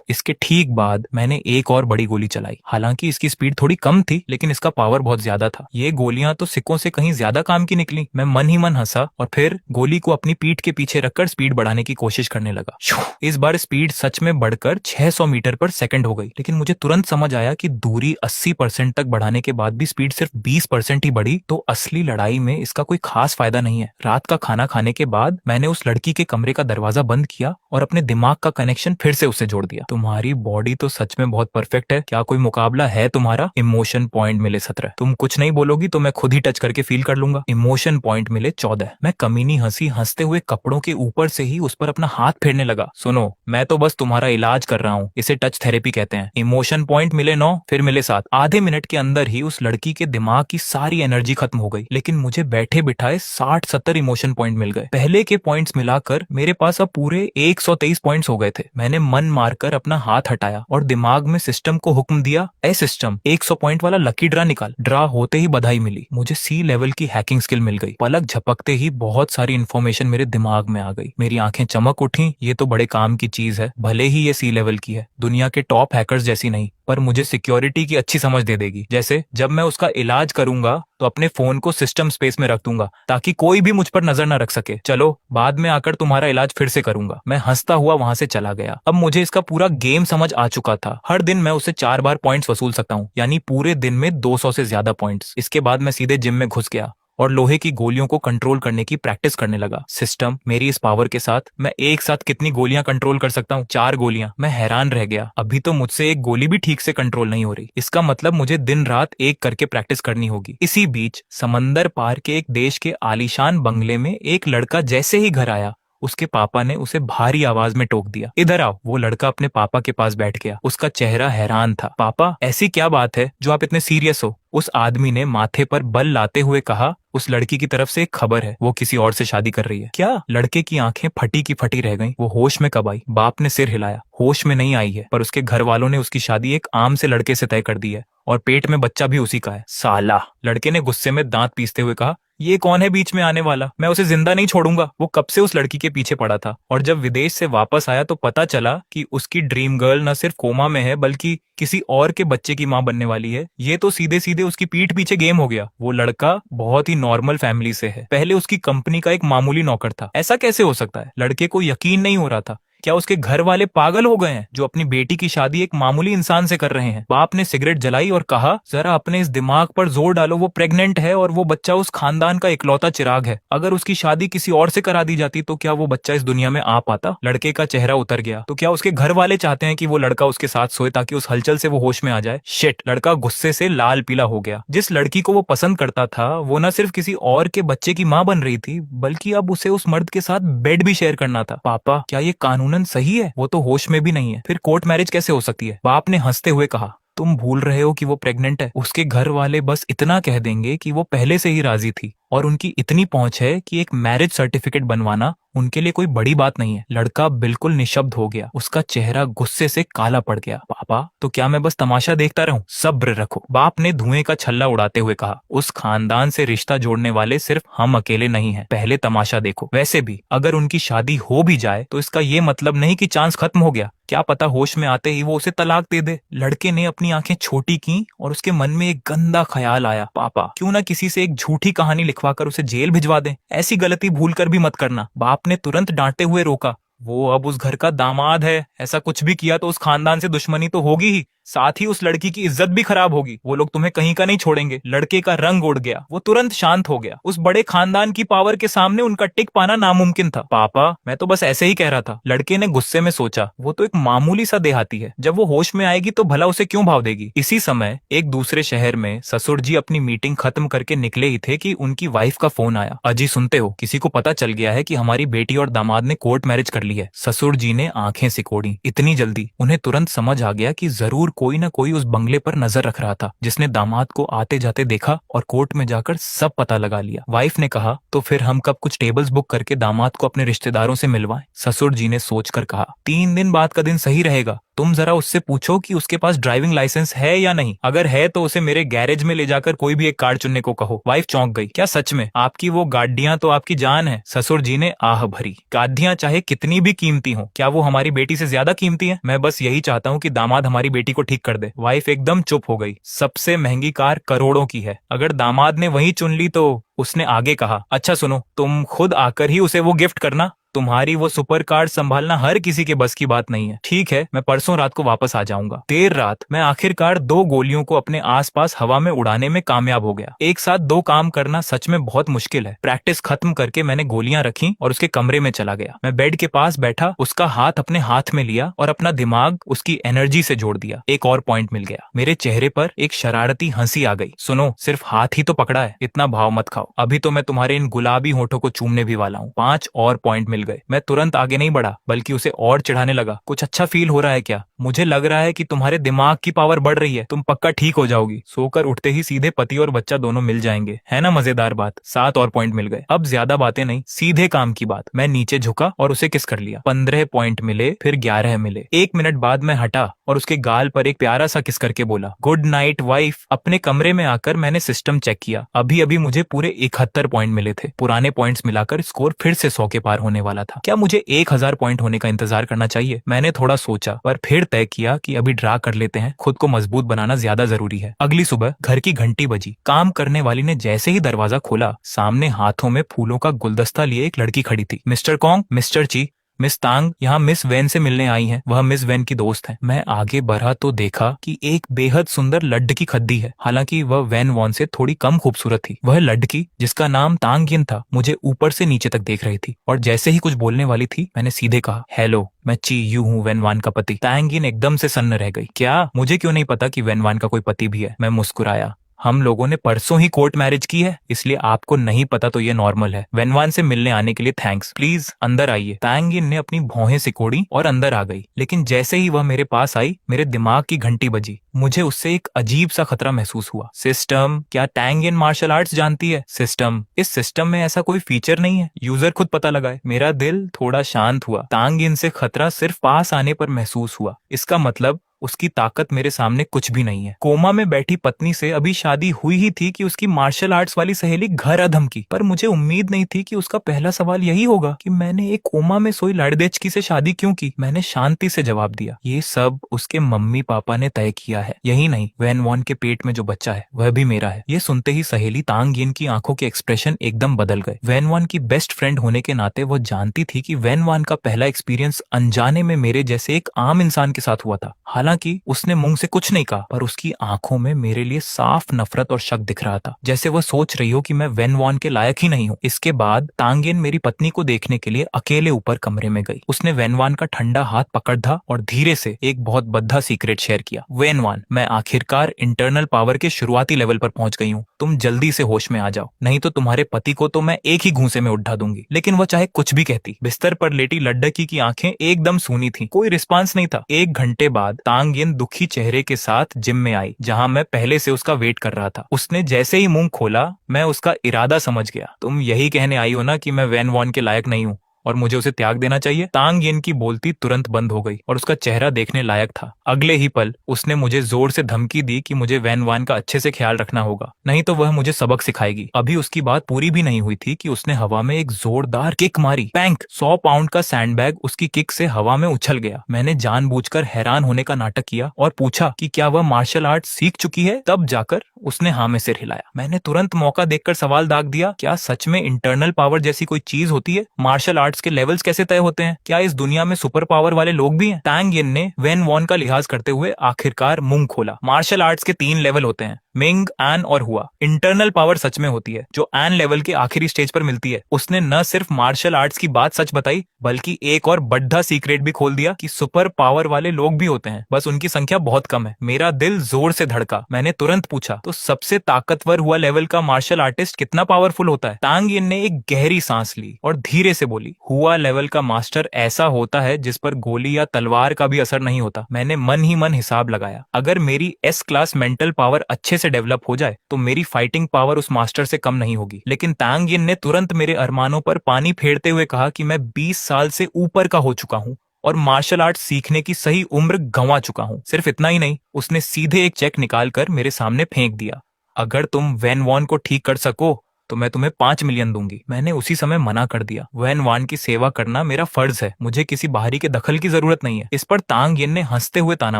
इसके ठीक बाद मैंने एक और बड़ी गोली चलाई। हालांकि इसकी स्पीड थोड़ी कम थी, लेकिन इसका पावर बहुत ज्यादा था। ये गोलियां तो सिक्कों से कहीं ज्यादा काम की निकली। मैं मन ही मन हंसा और फिर गोली को अपनी पीठ के पीछे रखकर स्पीड बढ़ाने की कोशिश करने लगा। इस बार स्पीड सच में बढ़कर 600 मीटर पर सेकंड हो गई। लेकिन मुझे तुरंत समझ आया कि दूरी 80% तक बढ़ाने के बाद भी स्पीड सिर्फ 20% ही बढ़ी, तो असली लड़ाई में इसका कोई खास फायदा नहीं है। रात का खाना खाने के बाद मैंने उस लड़की के कमरे का दरवाजा बंद किया और अपने दिमाग का कनेक्शन फिर से उससे जोड़ दिया। तुम्हारी बॉडी तो सच में बहुत परफेक्ट है, क्या कोई मुकाबला है तुम्हारा? इमोशन पॉइंट मिले 17। तुम कुछ नहीं बोलोगी तो मैं खुद ही टच करके फील कर लूंगा। इमोशन पॉइंट मिले 14। मैं कमीनी हंसी हंसते हुए कपड़ों के ऊपर से ही उस पर अपना हाथ फेरने लगा। सुनो, मैं तो बस तुम्हारा इलाज कर रहा हूँ, इसे टच थेरेपी कहते हैं। इमोशन पॉइंट मिले 9, फिर मिले 7। आधे मिनट के अंदर ही उस लड़की के दिमाग की सारी एनर्जी खत्म हो गई, लेकिन मुझे बैठे बिठाए 60-70 इमोशन पॉइंट मिल गए। पहले के पॉइंट्स मिलाकर मेरे पास अब पूरे 123 पॉइंट्स हो गए थे। मैंने मन मारकर अपना हाथ हटाया और दिमाग में सिस्टम को हुक्म दिया, ए सिस्टम, 100 पॉइंट वाला लकी ड्रा निकाल। ड्रा होते ही बधाई मिली, मुझे सी लेवल की हैकिंग स्किल मिल गई। पलक झपकते ही बहुत सारी इन्फॉर्मेशन मेरे दिमाग में आ गई। मेरी आंखें चमक उठी। ये तो बड़े काम की चीज है, भले ही ये सी लेवल की है, दुनिया के टॉप हैकर्स जैसी नहीं, पर मुझे सिक्योरिटी की अच्छी समझ दे देगी। जैसे जब मैं उसका इलाज करूंगा तो अपने फोन को सिस्टम स्पेस में रख दूंगा ताकि कोई भी मुझ पर नजर न रख सके। चलो, बाद में आकर तुम्हारा इलाज फिर से करूंगा। मैं हंसता हुआ वहां से चला गया। अब मुझे इसका पूरा गेम समझ आ चुका था। हर दिन मैं उससे 4 बार पॉइंट्स वसूल सकता हूँ, यानी पूरे दिन में 200 से ज्यादा पॉइंट्स। इसके बाद मैं सीधे जिम में घुस गया और लोहे की गोलियों को कंट्रोल करने की प्रैक्टिस करने लगा। सिस्टम, मेरी इस पावर के साथ मैं एक साथ कितनी गोलियां कंट्रोल कर सकता हूँ? 4 गोलियां। मैं हैरान रह गया, अभी तो मुझसे एक गोली भी ठीक से कंट्रोल नहीं हो रही। इसका मतलब मुझे दिन रात एक करके प्रैक्टिस करनी होगी। इसी बीच समंदर पार के एक देश के आलीशान बंगले में एक लड़का जैसे ही घर आया, उसके पापा ने उसे भारी आवाज में टोक दिया, इधर आओ। वो लड़का अपने पापा के पास बैठ गया। उसका चेहरा हैरान था। पापा, ऐसी क्या बात है जो आप इतने सीरियस हो? उस आदमी ने माथे पर बल लाते हुए कहा, उस लड़की की तरफ से एक खबर है, वो किसी और से शादी कर रही है। क्या? लड़के की आंखें फटी की फटी रह गईं। वो होश में कब आई? बाप ने सिर हिलाया। होश में नहीं आई है, पर उसके घर वालों ने उसकी शादी एक आम से लड़के से तय कर दी है और पेट में बच्चा भी उसी का है। साला, लड़के ने गुस्से में दांत पीसते हुए कहा, ये कौन है बीच में आने वाला? मैं उसे जिंदा नहीं छोड़ूंगा। वो कब से उस लड़की के पीछे पड़ा था और जब विदेश से वापस आया तो पता चला कि उसकी ड्रीम गर्ल न सिर्फ कोमा में है बल्कि किसी और के बच्चे की मां बनने वाली है। ये तो सीधे सीधे उसकी पीठ पीछे गेम हो गया। वो लड़का बहुत ही नॉर्मल फैमिली से है, पहले उसकी कंपनी का एक मामूली नौकर था। ऐसा कैसे हो सकता है? लड़के को यकीन नहीं हो रहा था। क्या उसके घर वाले पागल हो गए हैं जो अपनी बेटी की शादी एक मामूली इंसान से कर रहे हैं? बाप ने सिगरेट जलाई और कहा, जरा अपने इस दिमाग पर जोर डालो, वो प्रेग्नेंट है और वो बच्चा उस खानदान का इकलौता चिराग है। अगर उसकी शादी किसी और से करा दी जाती तो क्या वो बच्चा इस दुनिया में आ पाता? लड़के का चेहरा उतर गया। तो क्या उसके घर वाले चाहते हैं कि वो लड़का उसके साथ सोए ताकि उस हलचल से वो होश में आ जाए? शिट! लड़का गुस्से से लाल पीला हो गया। जिस लड़की को वो पसंद करता था वो न सिर्फ किसी और के बच्चे की मां बन रही थी, बल्कि अब उसे उस मर्द के साथ बेड भी शेयर करना था। पापा, क्या ये कानूनन सही है? वो तो होश में भी नहीं है, फिर कोर्ट मैरिज कैसे हो सकती है? बाप ने हंसते हुए कहा, तुम भूल रहे हो कि वो प्रेग्नेंट है। उसके घर वाले बस इतना कह देंगे कि वो पहले से ही राजी थी और उनकी इतनी पहुंच है कि एक मैरिज सर्टिफिकेट बनवाना उनके लिए कोई बड़ी बात नहीं है। लड़का बिल्कुल निशब्द हो गया, उसका चेहरा गुस्से से काला पड़ गया। पापा, तो क्या मैं बस तमाशा देखता रहूं? सब्र रखो, बाप ने धुएं का छल्ला उड़ाते हुए कहा। उस खानदान से रिश्ता जोड़ने वाले सिर्फ हम अकेले नहीं हैं, पहले तमाशा देखो। वैसे भी अगर उनकी शादी हो भी जाए तो इसका ये मतलब नहीं कि चांस खत्म हो गया। क्या पता होश में आते ही वो उसे तलाक दे दे। लड़के ने अपनी आंखें छोटी की और उसके मन में एक गंदा ख्याल आया, पापा, क्यों ना किसी से एक झूठी कहानी लिखवाकर उसे जेल भिजवा दें? ऐसी गलती भूल कर भी मत करना। बाप ने तुरंत डांटते हुए रोका। वो अब उस घर का दामाद है, ऐसा कुछ भी किया तो उस खानदान से दुश्मनी तो होगी ही, साथ ही उस लड़की की इज्जत भी खराब होगी। वो लोग तुम्हें कहीं का नहीं छोड़ेंगे। लड़के का रंग उड़ गया, वो तुरंत शांत हो गया। उस बड़े खानदान की पावर के सामने उनका टिक पाना नामुमकिन था। पापा, मैं तो बस ऐसे ही कह रहा था। लड़के ने गुस्से में सोचा, वो तो एक मामूली सा देहाती है, जब वो होश में आएगी तो भला उसे क्यों भाव देगी? इसी समय एक दूसरे शहर में ससुर जी अपनी मीटिंग खत्म करके निकले ही थे कि उनकी वाइफ का फोन आया। अजी, सुनते हो, किसी को पता चल गया है कि हमारी बेटी और दामाद ने कोर्ट मैरिज कर ली है। ससुर जी ने आंखें सिकोड़ी। इतनी जल्दी? उन्हें तुरंत समझ आ गया कि जरूर कोई ना कोई उस बंगले पर नजर रख रहा था, जिसने दामाद को आते जाते देखा और कोर्ट में जाकर सब पता लगा लिया। वाइफ ने कहा, तो फिर हम कब कुछ टेबल्स बुक करके दामाद को अपने रिश्तेदारों से मिलवाएं? ससुर जी ने सोचकर कहा, 3 दिन बाद का दिन सही रहेगा। तुम जरा उससे पूछो कि उसके पास ड्राइविंग लाइसेंस है या नहीं। अगर है तो उसे मेरे गैरेज में ले जाकर कोई भी एक कार चुनने को कहो। वाइफ चौंक गई। क्या सच में? आपकी वो गाड़ियां तो आपकी जान है। ससुर जी ने आह भरी। गाड़ियां चाहे कितनी भी कीमती हो, क्या वो हमारी बेटी से ज्यादा कीमती है? मैं बस यही चाहता हूँ कि दामाद हमारी बेटी को ठीक कर दे। वाइफ एकदम चुप हो गई। सबसे महंगी कार करोड़ों की है, अगर दामाद ने वही चुन ली तो? उसने आगे कहा, अच्छा सुनो, तुम खुद आकर ही उसे वो गिफ्ट करना। तुम्हारी वो सुपर कार संभालना हर किसी के बस की बात नहीं है। ठीक है, मैं परसों रात को वापस आ जाऊंगा। देर रात मैं आखिरकार 2 गोलियों को अपने आसपास हवा में उड़ाने में कामयाब हो गया। एक साथ 2 काम करना सच में बहुत मुश्किल है। प्रैक्टिस खत्म करके मैंने गोलियां रखी और उसके कमरे में चला गया। मैं बेड के पास बैठा, उसका हाथ अपने हाथ में लिया और अपना दिमाग उसकी एनर्जी से जोड़ दिया। एक और पॉइंट मिल गया। मेरे चेहरे पर एक शरारती हंसी आ गई। सुनो, सिर्फ हाथ ही तो पकड़ा है, इतना भाव मत खाओ। अभी तो मैं तुम्हारे इन गुलाबी होठों को चूमने भी वाला हूँ। 5 और पॉइंट मिल गए। मैं तुरंत आगे नहीं बढ़ा, बल्कि उसे और चिढ़ाने लगा। कुछ अच्छा फील हो रहा है क्या? मुझे लग रहा है कि तुम्हारे दिमाग की पावर बढ़ रही है, तुम पक्का ठीक हो जाओगी। सोकर उठते ही सीधे पति और बच्चा दोनों मिल जाएंगे, है ना मजेदार बात? 7 और पॉइंट मिल गए। अब ज्यादा बातें नहीं, सीधे काम की बात। मैं नीचे झुका और उसे किस कर लिया। 15 पॉइंट मिले, फिर 11 मिले। 1 मिनट बाद मैं हटा और उसके गाल पर एक प्यारा सा किस करके बोला, गुड नाइट वाइफ। अपने कमरे में आकर मैंने सिस्टम चेक किया। अभी अभी मुझे पूरे 71 पॉइंट मिले थे। पुराने पॉइंट्स मिलाकर स्कोर फिर से 100 के पार होने वाला था। क्या मुझे 1000 पॉइंट होने का इंतजार करना चाहिए? मैंने थोड़ा सोचा पर फिर तय किया कि अभी ड्रा कर लेते हैं, खुद को मजबूत बनाना ज्यादा जरूरी है। अगली सुबह घर की घंटी बजी। काम करने वाली ने जैसे ही दरवाजा खोला, सामने हाथों में फूलों का गुलदस्ता लिए एक लड़की खड़ी थी। मिस्टर कॉन्ग, मिस्टर ची, मिस तांग यहाँ मिस वैन से मिलने आई हैं। वह मिस वैन की दोस्त है। मैं आगे बढ़ा तो देखा कि एक बेहद सुंदर लड़की खद्दी है। हालांकि वह वैन वॉन से थोड़ी कम खूबसूरत थी। वह लड़की, जिसका नाम तांग यिन था, मुझे ऊपर से नीचे तक देख रही थी और जैसे ही कुछ बोलने वाली थी, मैंने सीधे कहा, हेलो, मैं ची यू हूँ, वैन वान का पति। तांग यिन एकदम से सन्न रह गई। क्या? मुझे क्यों नहीं पता कि वैन वान का कोई पति भी है? मैं मुस्कुराया। हम लोगों ने परसों ही कोर्ट मैरिज की है, इसलिए आपको नहीं पता तो ये नॉर्मल है। वेनवान से मिलने आने के लिए थैंक्स। प्लीज अंदर आइए। तांग यिन ने अपनी भौहें सिकोड़ी और अंदर आ गई, लेकिन जैसे ही वह मेरे पास आई, मेरे दिमाग की घंटी बजी। मुझे उससे एक अजीब सा खतरा महसूस हुआ। सिस्टम, क्या तांग यिन मार्शल आर्ट्स जानती है? सिस्टम, इस सिस्टम में ऐसा कोई फीचर नहीं है, यूजर खुद पता लगाए। मेरा दिल थोड़ा शांत हुआ। तांग यिन से खतरा सिर्फ पास आने पर महसूस हुआ। इसका मतलब उसकी ताकत मेरे सामने कुछ भी नहीं है। कोमा में बैठी पत्नी से अभी शादी हुई ही थी कि उसकी मार्शल आर्ट्स वाली सहेली घर आ धमकी। पर मुझे उम्मीद नहीं थी कि उसका पहला सवाल यही होगा कि मैंने एक कोमा में सोई लड़देचकी से शादी क्यों की। मैंने शांति से जवाब दिया, ये सब उसके मम्मी पापा ने तय किया है। यही नहीं, वैन वॉन के पेट में जो बच्चा है वह भी मेरा है। ये सुनते ही सहेली तांग यिन की आंखों के एक्सप्रेशन एकदम बदल गए। वैन वॉन की बेस्ट फ्रेंड होने के नाते वो जानती थी कि वैन वॉन का पहला एक्सपीरियंस अनजाने में मेरे जैसे एक आम इंसान के साथ हुआ था। हालांकि उसने मुंह से कुछ नहीं कहा, पर उसकी आंखों में मेरे लिए साफ नफरत और शक दिख रहा था, जैसे वह सोच रही हो कि मैं वैन वॉन के लायक ही नहीं हूँ। इसके बाद तांग यिन मेरी पत्नी को देखने के लिए अकेले ऊपर कमरे में गई। उसने वैन वॉन का ठंडा हाथ पकड़ा और धीरे से एक बहुत बद्दा सीक्रेट शेयर किया। वैन वॉन, मैं आखिरकार इंटरनल पावर के शुरुआती लेवल पर पहुंच गई हूँ। तुम जल्दी से होश में आ जाओ, नहीं तो तुम्हारे पति को तो मैं एक ही घूंसे में उठा दूंगी। लेकिन वह चाहे कुछ भी कहती, बिस्तर पर लेटी लड्डकी की आंखें एकदम सूनी थी। कोई रिस्पांस नहीं था। 1 घंटे बाद तांग यिन दुखी चेहरे के साथ जिम में आई, जहां मैं पहले से उसका वेट कर रहा था। उसने जैसे ही मुंह खोला, मैं उसका इरादा समझ गया। तुम यही कहने आई हो ना कि मैं वैन वॉन के लायक नहीं हूँ और मुझे उसे त्याग देना चाहिए। तांग यिन की बोलती तुरंत बंद हो गई और उसका चेहरा देखने लायक था। अगले ही पल उसने मुझे जोर से धमकी दी कि मुझे वैन वॉन का अच्छे से ख्याल रखना होगा, नहीं तो वह मुझे सबक सिखाएगी। अभी उसकी बात पूरी भी नहीं हुई थी कि उसने हवा में एक जोरदार किक मारी। पैंक! 100 पाउंड का सैंडबैग उसकी किक से हवा में उछल गया। मैंने जानबूझकर हैरान होने का नाटक किया और पूछा कि क्या वह मार्शल आर्ट सीख चुकी है। तब जाकर उसने हाँ में सिर हिलाया। मैंने तुरंत मौका देखकर सवाल दाग दिया, क्या सच में इंटरनल पावर जैसी कोई चीज होती है? मार्शल आर्ट्स के लेवल्स कैसे तय होते हैं? क्या इस दुनिया में सुपर पावर वाले लोग भी हैं? तांग यिन ने वैन वॉन का लिहाज करते हुए आखिरकार मुंह खोला। मार्शल आर्ट्स के 3 लेवल होते हैं, मिंग, एन और हुआ। इंटरनल पावर सच में होती है जो एन लेवल के आखिरी स्टेज पर मिलती है। उसने न सिर्फ मार्शल आर्ट्स की बात सच बताई, बल्कि एक और बड़ा सीक्रेट भी खोल दिया कि सुपर पावर वाले लोग भी होते हैं, बस उनकी संख्या बहुत कम है। मेरा दिल जोर से धड़का। मैंने तुरंत पूछा, तो सबसे ताकतवर हुआ लेवल का मार्शल आर्टिस्ट कितना पावरफुल होता है? तांग यिन ने एक गहरी सांस ली और धीरे से बोली, हुआ लेवल का मास्टर ऐसा होता है जिस पर गोली या तलवार का भी असर नहीं होता। मैंने मन ही मन हिसाब लगाया, अगर मेरी एस क्लास मेंटल पावर अच्छे से डेवलप हो जाए तो मेरी फाइटिंग पावर उस मास्टर से कम नहीं होगी। लेकिन तांग यिन ने तुरंत मेरे अरमानों पर पानी फेरते हुए कहा कि मैं 20 साल से ऊपर का हो चुका हूँ और मार्शल आर्ट सीखने की सही उम्र गंवा चुका हूँ। सिर्फ इतना ही नहीं, उसने सीधे एक चेक निकालकर मेरे सामने फेंक दिया। अगर तुम वैन वॉन को ठीक कर सको तो मैं तुम्हें 5 मिलियन दूंगी। मैंने उसी समय मना कर दिया। वैन वॉन की सेवा करना मेरा फर्ज है, मुझे किसी बाहरी के दखल की जरूरत नहीं है। इस पर तांग यिन ने हंसते हुए ताना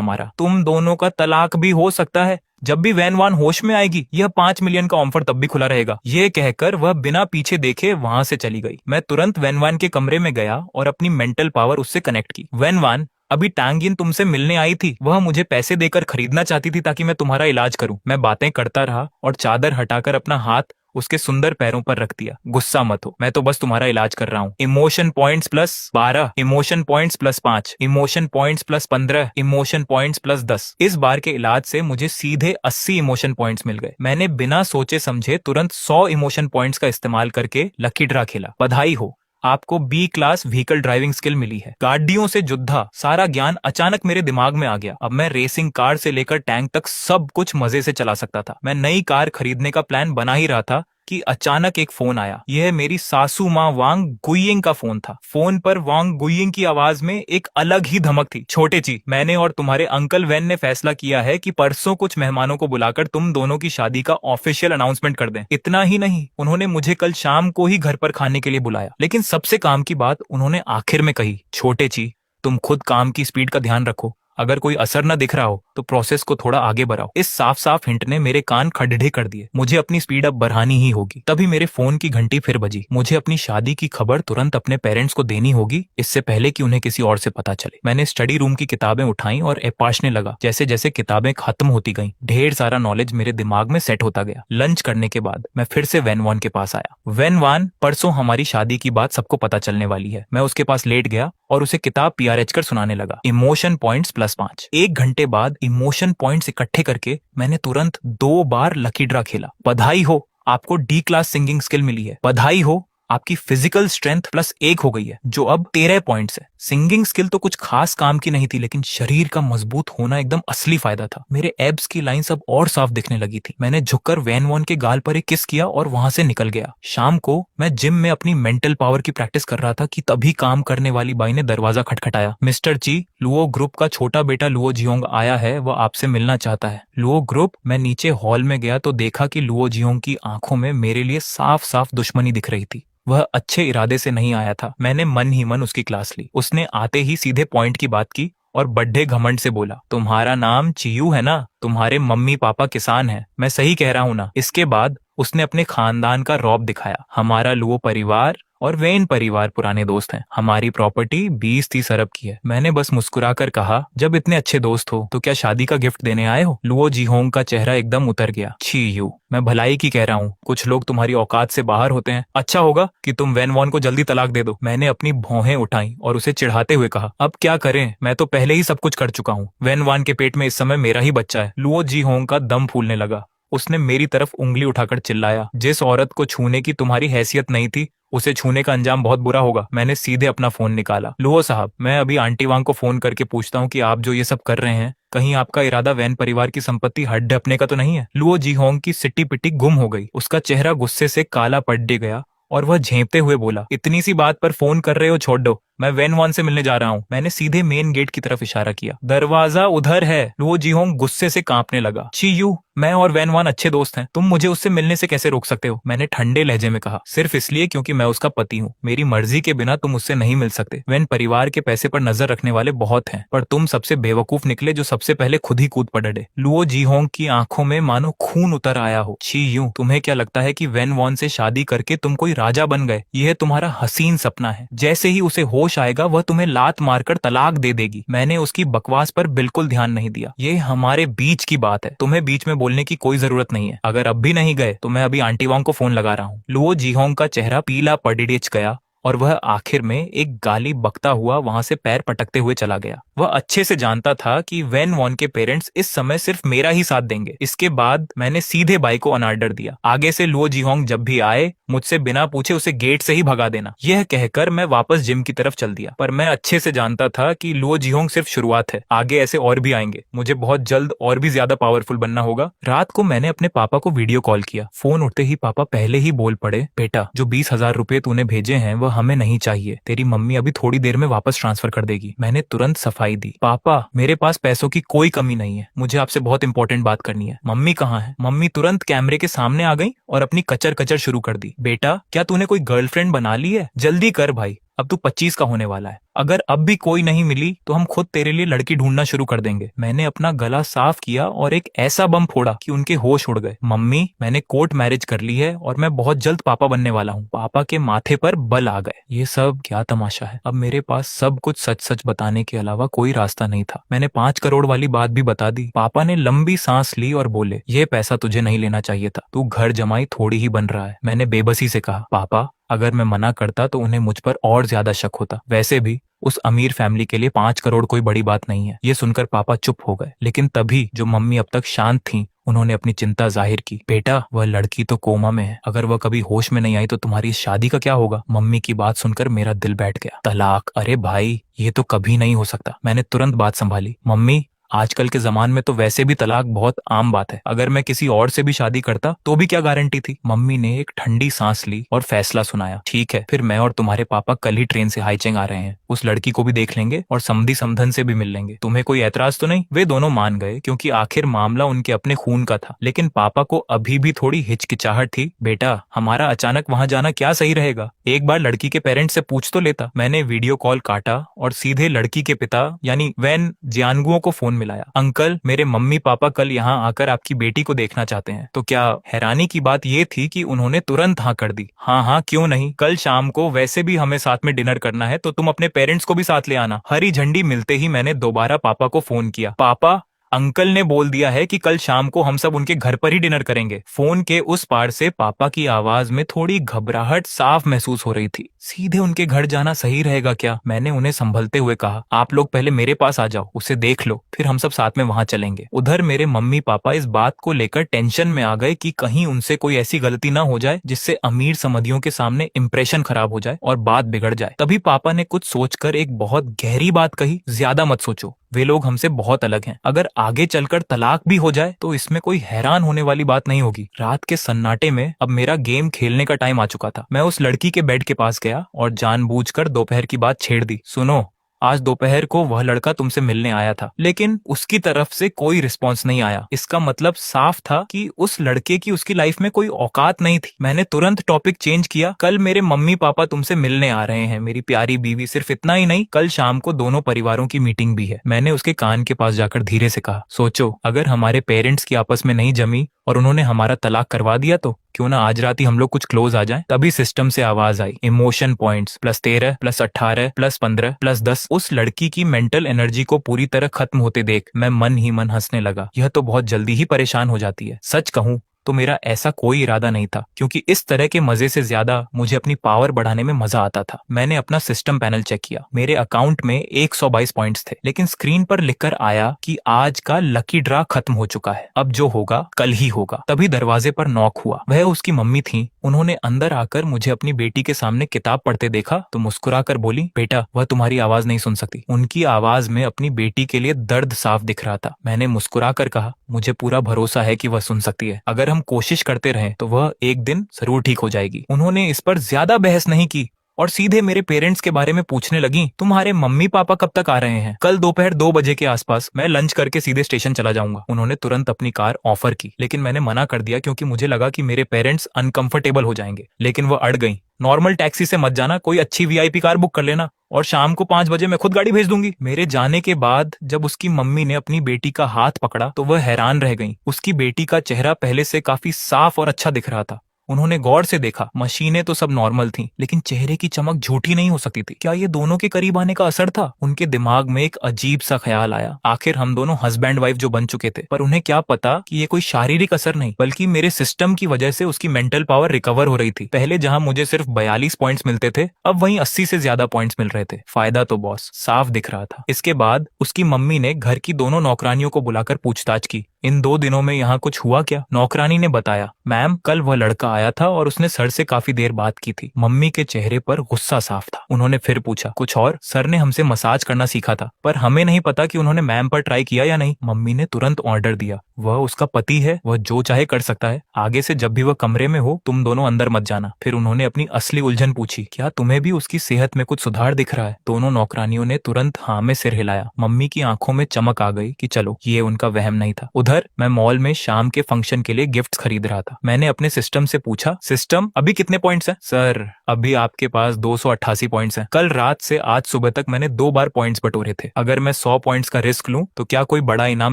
मारा, तुम दोनों का तलाक भी हो सकता है। जब भी वैन वॉन होश में आएगी, यह 5 मिलियन का ऑफर तब भी खुला रहेगा। ये कहकर वह बिना पीछे देखे वहां से चली गई। मैं तुरंत वैन वॉन के कमरे में गया और अपनी मेंटल पावर उससे कनेक्ट की। वैन वॉन, अभी तांग यिन तुमसे मिलने आई थी। वह मुझे पैसे देकर खरीदना चाहती थी ताकि मैं तुम्हारा इलाज करूं। मैं बातें करता रहा और चादर हटाकर अपना हाथ उसके सुंदर पैरों पर रख दिया। गुस्सा मत हो, मैं तो बस तुम्हारा इलाज कर रहा हूँ। Emotion points plus 12, emotion points plus 5, emotion points plus 15, emotion points plus 10। इस बार के इलाज से मुझे सीधे 80 इमोशन पॉइंट्स मिल गए। मैंने बिना सोचे समझे तुरंत 100 इमोशन पॉइंट्स का इस्तेमाल करके लकी ड्रा खेला। बधाई हो, आपको B class vehicle driving skill मिली है। गाड़ियों से जुद्धा सारा ज्ञान अचानक मेरे दिमाग में आ गया। अब मैं रेसिंग कार से लेकर टैंक तक सब कुछ मजे से चला सकता था। मैं नई कार खरीदने का प्लान बना ही रहा था कि अचानक एक फोन आया। यह मेरी सासू माँ वांग गुइयिंग का फोन था। फोन पर वांग गुइयिंग की आवाज में एक अलग ही धमक थी। छोटे जी, मैंने और तुम्हारे अंकल वैन ने फैसला किया है कि परसों कुछ मेहमानों को बुलाकर तुम दोनों की शादी का ऑफिशियल अनाउंसमेंट कर दें। इतना ही नहीं, उन्होंने मुझे कल शाम को ही घर पर खाने के लिए बुलाया। लेकिन सबसे काम की बात उन्होंने आखिर में कही, छोटे जी, तुम खुद काम की स्पीड का ध्यान रखो। अगर कोई असर न दिख रहा हो तो प्रोसेस को थोड़ा आगे बढ़ाओ। इस साफ साफ हिंट ने मेरे कान खड़े कर दिए। मुझे अपनी स्पीड अब बढ़ानी ही होगी। तभी मेरे फोन की घंटी फिर बजी। मुझे अपनी शादी की खबर तुरंत अपने पेरेंट्स को देनी होगी, इससे पहले कि उन्हें किसी और से पता चले। मैंने स्टडी रूम की किताबें उठाई और एपाशने लगा। जैसे जैसे किताबें खत्म होती गईं, ढेर सारा नॉलेज मेरे दिमाग में सेट होता गया। लंच करने के बाद मैं फिर से वैन वॉन के पास आया। वैन वॉन, परसों हमारी शादी की बात सबको पता चलने वाली है। मैं उसके पास लेट गया और उसे किताब पीआरएच कर सुनाने लगा। Emotion points plus 5। 1 घंटे बाद इमोशन पॉइंट्स इकट्ठे करके मैंने तुरंत 2 बार लकी ड्रा खेला। बधाई हो, आपको डी क्लास सिंगिंग स्किल मिली है। बधाई हो, आपकी फिजिकल स्ट्रेंथ प्लस 1 हो गई है, जो अब 13 पॉइंट्स है। सिंगिंग स्किल तो कुछ खास काम की नहीं थी, लेकिन शरीर का मजबूत होना एकदम असली फायदा था। मेरे एब्स की लाइंस अब और साफ दिखने लगी थी। मैंने झुककर वैन वॉन के गाल पर एक किस किया और वहां से निकल गया। शाम को मैं जिम में अपनी मेंटल पावर की प्रैक्टिस कर रहा था कि तभी काम करने वाली बाई ने दरवाजा खटखटाया। मिस्टर जी, लुओ ग्रुप का छोटा बेटा लुओ जियोंग आया है, वह आपसे मिलना चाहता है। Luo group? मैं नीचे हॉल में गया तो देखा कि लुओ जियोंग की आंखों में मेरे लिए साफ साफ दुश्मनी दिख रही थी। वह अच्छे इरादे से नहीं आया था। मैंने मन ही मन उसकी क्लास ली। उसने आते ही सीधे पॉइंट की बात की और बड्ढे घमंड से बोला, तुम्हारा नाम चियू है ना? तुम्हारे मम्मी पापा किसान हैं। मैं सही कह रहा हूं ना? इसके बाद उसने अपने खानदान का रौब दिखाया। हमारा लुओ परिवार और वेन परिवार पुराने दोस्त हैं। हमारी प्रॉपर्टी 20-30 अरब की है। मैंने बस मुस्कुराकर कहा, जब इतने अच्छे दोस्त हो तो क्या शादी का गिफ्ट देने आए हो? लुओ जीहोंग का चेहरा एकदम उतर गया। छी यू, मैं भलाई की कह रहा हूँ। कुछ लोग तुम्हारी औकात से बाहर होते हैं। अच्छा होगा कि तुम वैन वॉन को जल्दी तलाक दे दो। मैंने अपनी भौहें उठाई और उसे चिढ़ाते हुए कहा, अब क्या करें? मैं तो पहले ही सब कुछ कर चुका हूँ। वैन वॉन के पेट में इस समय मेरा ही बच्चा है। लुओ जीहोंग का दम फूलने लगा। उसने मेरी तरफ उंगली उठाकर चिल्लाया, जिस औरत को छूने की तुम्हारी हैसियत नहीं थी, उसे छूने का अंजाम बहुत बुरा होगा। मैंने सीधे अपना फोन निकाला। लुओ साहब, मैं अभी आंटी वांग को फोन करके पूछता हूँ कि आप जो ये सब कर रहे हैं, कहीं आपका इरादा वैन परिवार की संपत्ति हड़पने का तो नहीं है? लुओ जीहोंग की सिट्टी पिट्टी गुम हो गई। उसका चेहरा गुस्से से काला पड़ गया और वह झेंपते हुए बोला, इतनी सी बात पर फोन कर रहे हो, छोड़ दो। मैं वैन वॉन से मिलने जा रहा हूँ। मैंने सीधे मेन गेट की तरफ इशारा किया। दरवाजा उधर है। लुओ जीहोंग गुस्से से कांपने लगा। छी यू, मैं और वैन वॉन अच्छे दोस्त हैं। तुम मुझे उससे मिलने से कैसे रोक सकते हो? मैंने ठंडे लहजे में कहा, सिर्फ इसलिए क्योंकि मैं उसका पति हूँ। मेरी मर्जी के बिना तुम उससे नहीं मिल सकते। वैन परिवार के पैसे पर नजर रखने वाले बहुत हैं, पर तुम सबसे बेवकूफ निकले जो सबसे पहले खुद ही कूद पड़े। लुओ जीहोंग की आंखों में मानो खून उतर आया हो। छी यू, तुम्हें क्या लगता है कि वैन वॉन से शादी करके तुम कोई राजा बन गए? यह तुम्हारा हसीन सपना है। जैसे ही उसे होश आएगा वह तुम्हें लात मारकर तलाक दे देगी। मैंने उसकी बकवास पर बिल्कुल ध्यान नहीं दिया। ये हमारे बीच की बात है। तुम्हें बीच में बोलने की कोई जरूरत नहीं है। अगर अब भी नहीं गए तो मैं अभी आंटी वांग को फोन लगा रहा हूँ। लुओ जीहोंग का चेहरा पीला पड़िच गया और वह आखिर में एक गाली बकता हुआ वहां से पैर पटकते हुए चला गया। वह अच्छे से जानता था कि वैन वॉन के पेरेंट्स इस समय सिर्फ मेरा ही साथ देंगे। इसके बाद मैंने सीधे बाई को अनार्डर दिया, आगे से लुओ जीहोंग जब भी आए मुझसे बिना पूछे उसे गेट से ही भगा देना। यह कहकर मैं वापस जिम की तरफ चल दिया। पर मैं अच्छे से जानता था कि लुओ जीहोंग सिर्फ शुरुआत है, आगे ऐसे और भी आएंगे। मुझे बहुत जल्द और भी ज्यादा पावरफुल बनना होगा। रात को मैंने अपने पापा को वीडियो कॉल किया। फोन उठते ही पापा पहले ही बोल पड़े, बेटा जो 20,000 रुपए तूने भेजे हैं वह हमें नहीं चाहिए। तेरी मम्मी अभी थोड़ी देर में वापस ट्रांसफर कर देगी। मैंने तुरंत सफाई दी, पापा मेरे पास पैसों की कोई कमी नहीं है, मुझे आपसे बहुत इंपॉर्टेंट बात करनी है। मम्मी कहाँ है? मम्मी तुरंत कैमरे के सामने आ गई और अपनी कचर कचर शुरू कर दी। बेटा क्या तूने कोई गर्लफ्रेंड बना ली है? जल्दी कर भाई, अब तू 25 का होने वाला है। अगर अब भी कोई नहीं मिली तो हम खुद तेरे लिए लड़की ढूंढना शुरू कर देंगे। मैंने अपना गला साफ किया और एक ऐसा बम फोड़ा कि उनके होश उड़ गए। मम्मी मैंने कोर्ट मैरिज कर ली है और मैं बहुत जल्द पापा बनने वाला हूँ। पापा के माथे पर बल आ गए। ये सब क्या तमाशा है? अब मेरे पास सब कुछ सच सच बताने के अलावा कोई रास्ता नहीं था। मैंने 5 करोड़ वाली बात भी बता दी। पापा ने लंबी सांस ली और बोले, ये पैसा तुझे नहीं लेना चाहिए था, तू घर जमाई थोड़ी ही बन रहा है। मैंने बेबसी से कहा, पापा अगर मैं मना करता तो उन्हें मुझ पर और ज्यादा शक होता। वैसे भी उस अमीर फैमिली के लिए 5 करोड़ कोई बड़ी बात नहीं है। ये सुनकर पापा चुप हो गए, लेकिन तभी जो मम्मी अब तक शांत थीं, उन्होंने अपनी चिंता जाहिर की। बेटा वह लड़की तो कोमा में है, अगर वह कभी होश में नहीं आई तो तुम्हारी इस शादी का क्या होगा? मम्मी की बात सुनकर मेरा दिल बैठ गया। तलाक? अरे भाई ये तो कभी नहीं हो सकता। मैंने तुरंत बात संभाली, मम्मी आजकल के जमाने में तो वैसे भी तलाक बहुत आम बात है। अगर मैं किसी और से भी शादी करता तो भी क्या गारंटी थी? मम्मी ने एक ठंडी सांस ली और फैसला सुनाया, ठीक है फिर मैं और तुम्हारे पापा कल ही ट्रेन से हाईचेंग आ रहे हैं। उस लड़की को भी देख लेंगे और समधी समधन से भी मिल लेंगे। तुम्हें कोई एतराज तो नहीं? वे दोनों मान गए क्योंकि आखिर मामला उनके अपने खून का था। लेकिन पापा को अभी भी थोड़ी हिचकिचाहट थी। बेटा हमारा अचानक वहां जाना क्या सही रहेगा? एक बार लड़की के पेरेंट्स से पूछ तो लेता। मैंने वीडियो कॉल काटा और सीधे लड़की के पिता यानी वैन जियानगुओ को फोन मिलाया। अंकल मेरे मम्मी पापा कल यहाँ आकर आपकी बेटी को देखना चाहते हैं। तो क्या हैरानी की बात ये थी कि उन्होंने तुरंत हाँ कर दी। हाँ हाँ क्यों नहीं, कल शाम को वैसे भी हमें साथ में डिनर करना है तो तुम अपने पेरेंट्स को भी साथ ले आना। हरी झंडी मिलते ही मैंने दोबारा पापा को फोन किया। पापा अंकल ने बोल दिया है कि कल शाम को हम सब उनके घर पर ही डिनर करेंगे। फोन के उस पार से पापा की आवाज में थोड़ी घबराहट साफ महसूस हो रही थी। सीधे उनके घर जाना सही रहेगा क्या? मैंने उन्हें संभलते हुए कहा, आप लोग पहले मेरे पास आ जाओ, उसे देख लो, फिर हम सब साथ में वहां चलेंगे। उधर मेरे मम्मी पापा इस बात को लेकर टेंशन में आ गए कि कहीं उनसे कोई ऐसी गलती ना हो जाए जिससे अमीर समधियों के सामने इंप्रेशन खराब हो जाए और बात बिगड़ जाए। तभी पापा ने कुछ सोचकर एक बहुत गहरी बात कही, ज्यादा मत सोचो, वे लोग हमसे बहुत अलग हैं। अगर आगे चलकर तलाक भी हो जाए तो इसमें कोई हैरान होने वाली बात नहीं होगी। रात के सन्नाटे में अब मेरा गेम खेलने का टाइम आ चुका था। मैं उस लड़की के बेड के पास गया और जानबूझकर दोपहर की बात छेड़ दी। सुनो, आज दोपहर को वह लड़का तुमसे मिलने आया था, लेकिन उसकी तरफ से कोई रिस्पॉन्स नहीं आया। इसका मतलब साफ था कि उस लड़के की उसकी लाइफ में कोई औकात नहीं थी। मैंने तुरंत टॉपिक चेंज किया, कल मेरे मम्मी पापा तुमसे मिलने आ रहे हैं, मेरी प्यारी बीवी। सिर्फ इतना ही नहीं, कल शाम को दोनों परिवारों की मीटिंग भी है। मैंने उसके कान के पास जाकर धीरे से कहा, सोचो अगर हमारे पेरेंट्स की आपस में नहीं जमी और उन्होंने हमारा तलाक करवा दिया तो क्यों ना आज रात ही हम लोग कुछ क्लोज आ जाएं। तभी सिस्टम से आवाज आई, इमोशन पॉइंट्स +13 +18 +15 +10। उस लड़की की मेंटल एनर्जी को पूरी तरह खत्म होते देख मैं मन ही मन हंसने लगा। यह तो बहुत जल्दी ही परेशान हो जाती है। सच कहूं तो मेरा ऐसा कोई इरादा नहीं था, क्योंकि इस तरह के मजे से ज्यादा मुझे अपनी पावर बढ़ाने में मजा आता था। मैंने अपना सिस्टम पैनल चेक किया। मेरे अकाउंट में 122 पॉइंट्स थे, लेकिन स्क्रीन पर लिखकर आया कि आज का लकी ड्रा खत्म हो चुका है, अब जो होगा कल ही होगा। तभी दरवाजे पर नॉक हुआ। वह उसकी मम्मी थी। उन्होंने अंदर आकर मुझे अपनी बेटी के सामने किताब पढ़ते देखा तो मुस्कुराकर बोली, बेटा वह तुम्हारी आवाज नहीं सुन सकती। उनकी आवाज में अपनी बेटी के लिए दर्द साफ दिख रहा था। मैंने मुस्कुराकर कहा, मुझे पूरा भरोसा है कि वह सुन सकती है। अगर हम कोशिश करते रहें तो वह एक दिन जरूर ठीक हो जाएगी। उन्होंने इस पर ज्यादा बहस नहीं की और सीधे मेरे पेरेंट्स के बारे में पूछने लगी, तुम्हारे मम्मी पापा कब तक आ रहे हैं? कल दोपहर 2 बजे के आसपास। मैं लंच करके सीधे स्टेशन चला जाऊंगा। उन्होंने तुरंत अपनी कार ऑफर की, लेकिन मैंने मना कर दिया क्योंकि मुझे लगा कि मेरे पेरेंट्स अनकंफर्टेबल हो जाएंगे। लेकिन वह अड़ गई, नॉर्मल टैक्सी से मत जाना, कोई अच्छी वीआईपी कार बुक कर लेना और शाम को 5 बजे मैं खुद गाड़ी भेज दूंगी। मेरे जाने के बाद जब उसकी मम्मी ने अपनी बेटी का हाथ पकड़ा तो वह हैरान रह गई। उसकी बेटी का चेहरा पहले से काफी साफ और अच्छा दिख रहा था। उन्होंने गौर से देखा, मशीनें तो सब नॉर्मल थीं, लेकिन चेहरे की चमक झूठी नहीं हो सकती थी। क्या ये दोनों के करीब आने का असर था? उनके दिमाग में एक अजीब सा ख्याल आया, आखिर हम दोनों हस्बैंड वाइफ जो बन चुके थे। पर उन्हें क्या पता कि ये कोई शारीरिक असर नहीं, बल्कि मेरे सिस्टम की वजह से उसकी मेंटल पावर रिकवर हो रही थी। पहले जहां मुझे सिर्फ 42 पॉइंट्स मिलते थे, अब वहीं 80 से ज्यादा पॉइंट्स मिल रहे थे। फायदा तो बॉस साफ दिख रहा था। इसके बाद उसकी मम्मी ने घर की दोनों नौकरानियों को बुलाकर पूछताछ की, इन 2 दिनों में यहाँ कुछ हुआ क्या? नौकरानी ने बताया, मैम कल वह लड़का आया था और उसने सर से काफी देर बात की थी। मम्मी के चेहरे पर गुस्सा साफ था। उन्होंने फिर पूछा, कुछ और? सर ने हमसे मसाज करना सीखा था, पर हमें नहीं पता कि उन्होंने मैम पर ट्राई किया या नहीं। मम्मी ने तुरंत ऑर्डर दिया, वह उसका पति है, वह जो चाहे कर सकता है। आगे से जब भी वह कमरे में हो तुम दोनों अंदर मत जाना। फिर उन्होंने अपनी असली उलझन पूछी, क्या तुम्हें भी उसकी सेहत में कुछ सुधार दिख रहा है? दोनों नौकरानियों ने तुरंत हाँ में सिर हिलाया। मम्मी की आंखों में चमक आ गई कि चलो ये उनका वहम नहीं था। उधर मैं मॉल में शाम के फंक्शन के लिए गिफ्ट्स खरीद रहा था। मैंने अपने सिस्टम से पूछा, सिस्टम अभी कितने पॉइंट्स हैं? सर अभी आपके पास 288 पॉइंट्स हैं। कल रात से आज सुबह तक मैंने 2 बार पॉइंट्स बटोरे थे। अगर मैं 100 पॉइंट्स का रिस्क लूं तो क्या कोई बड़ा इनाम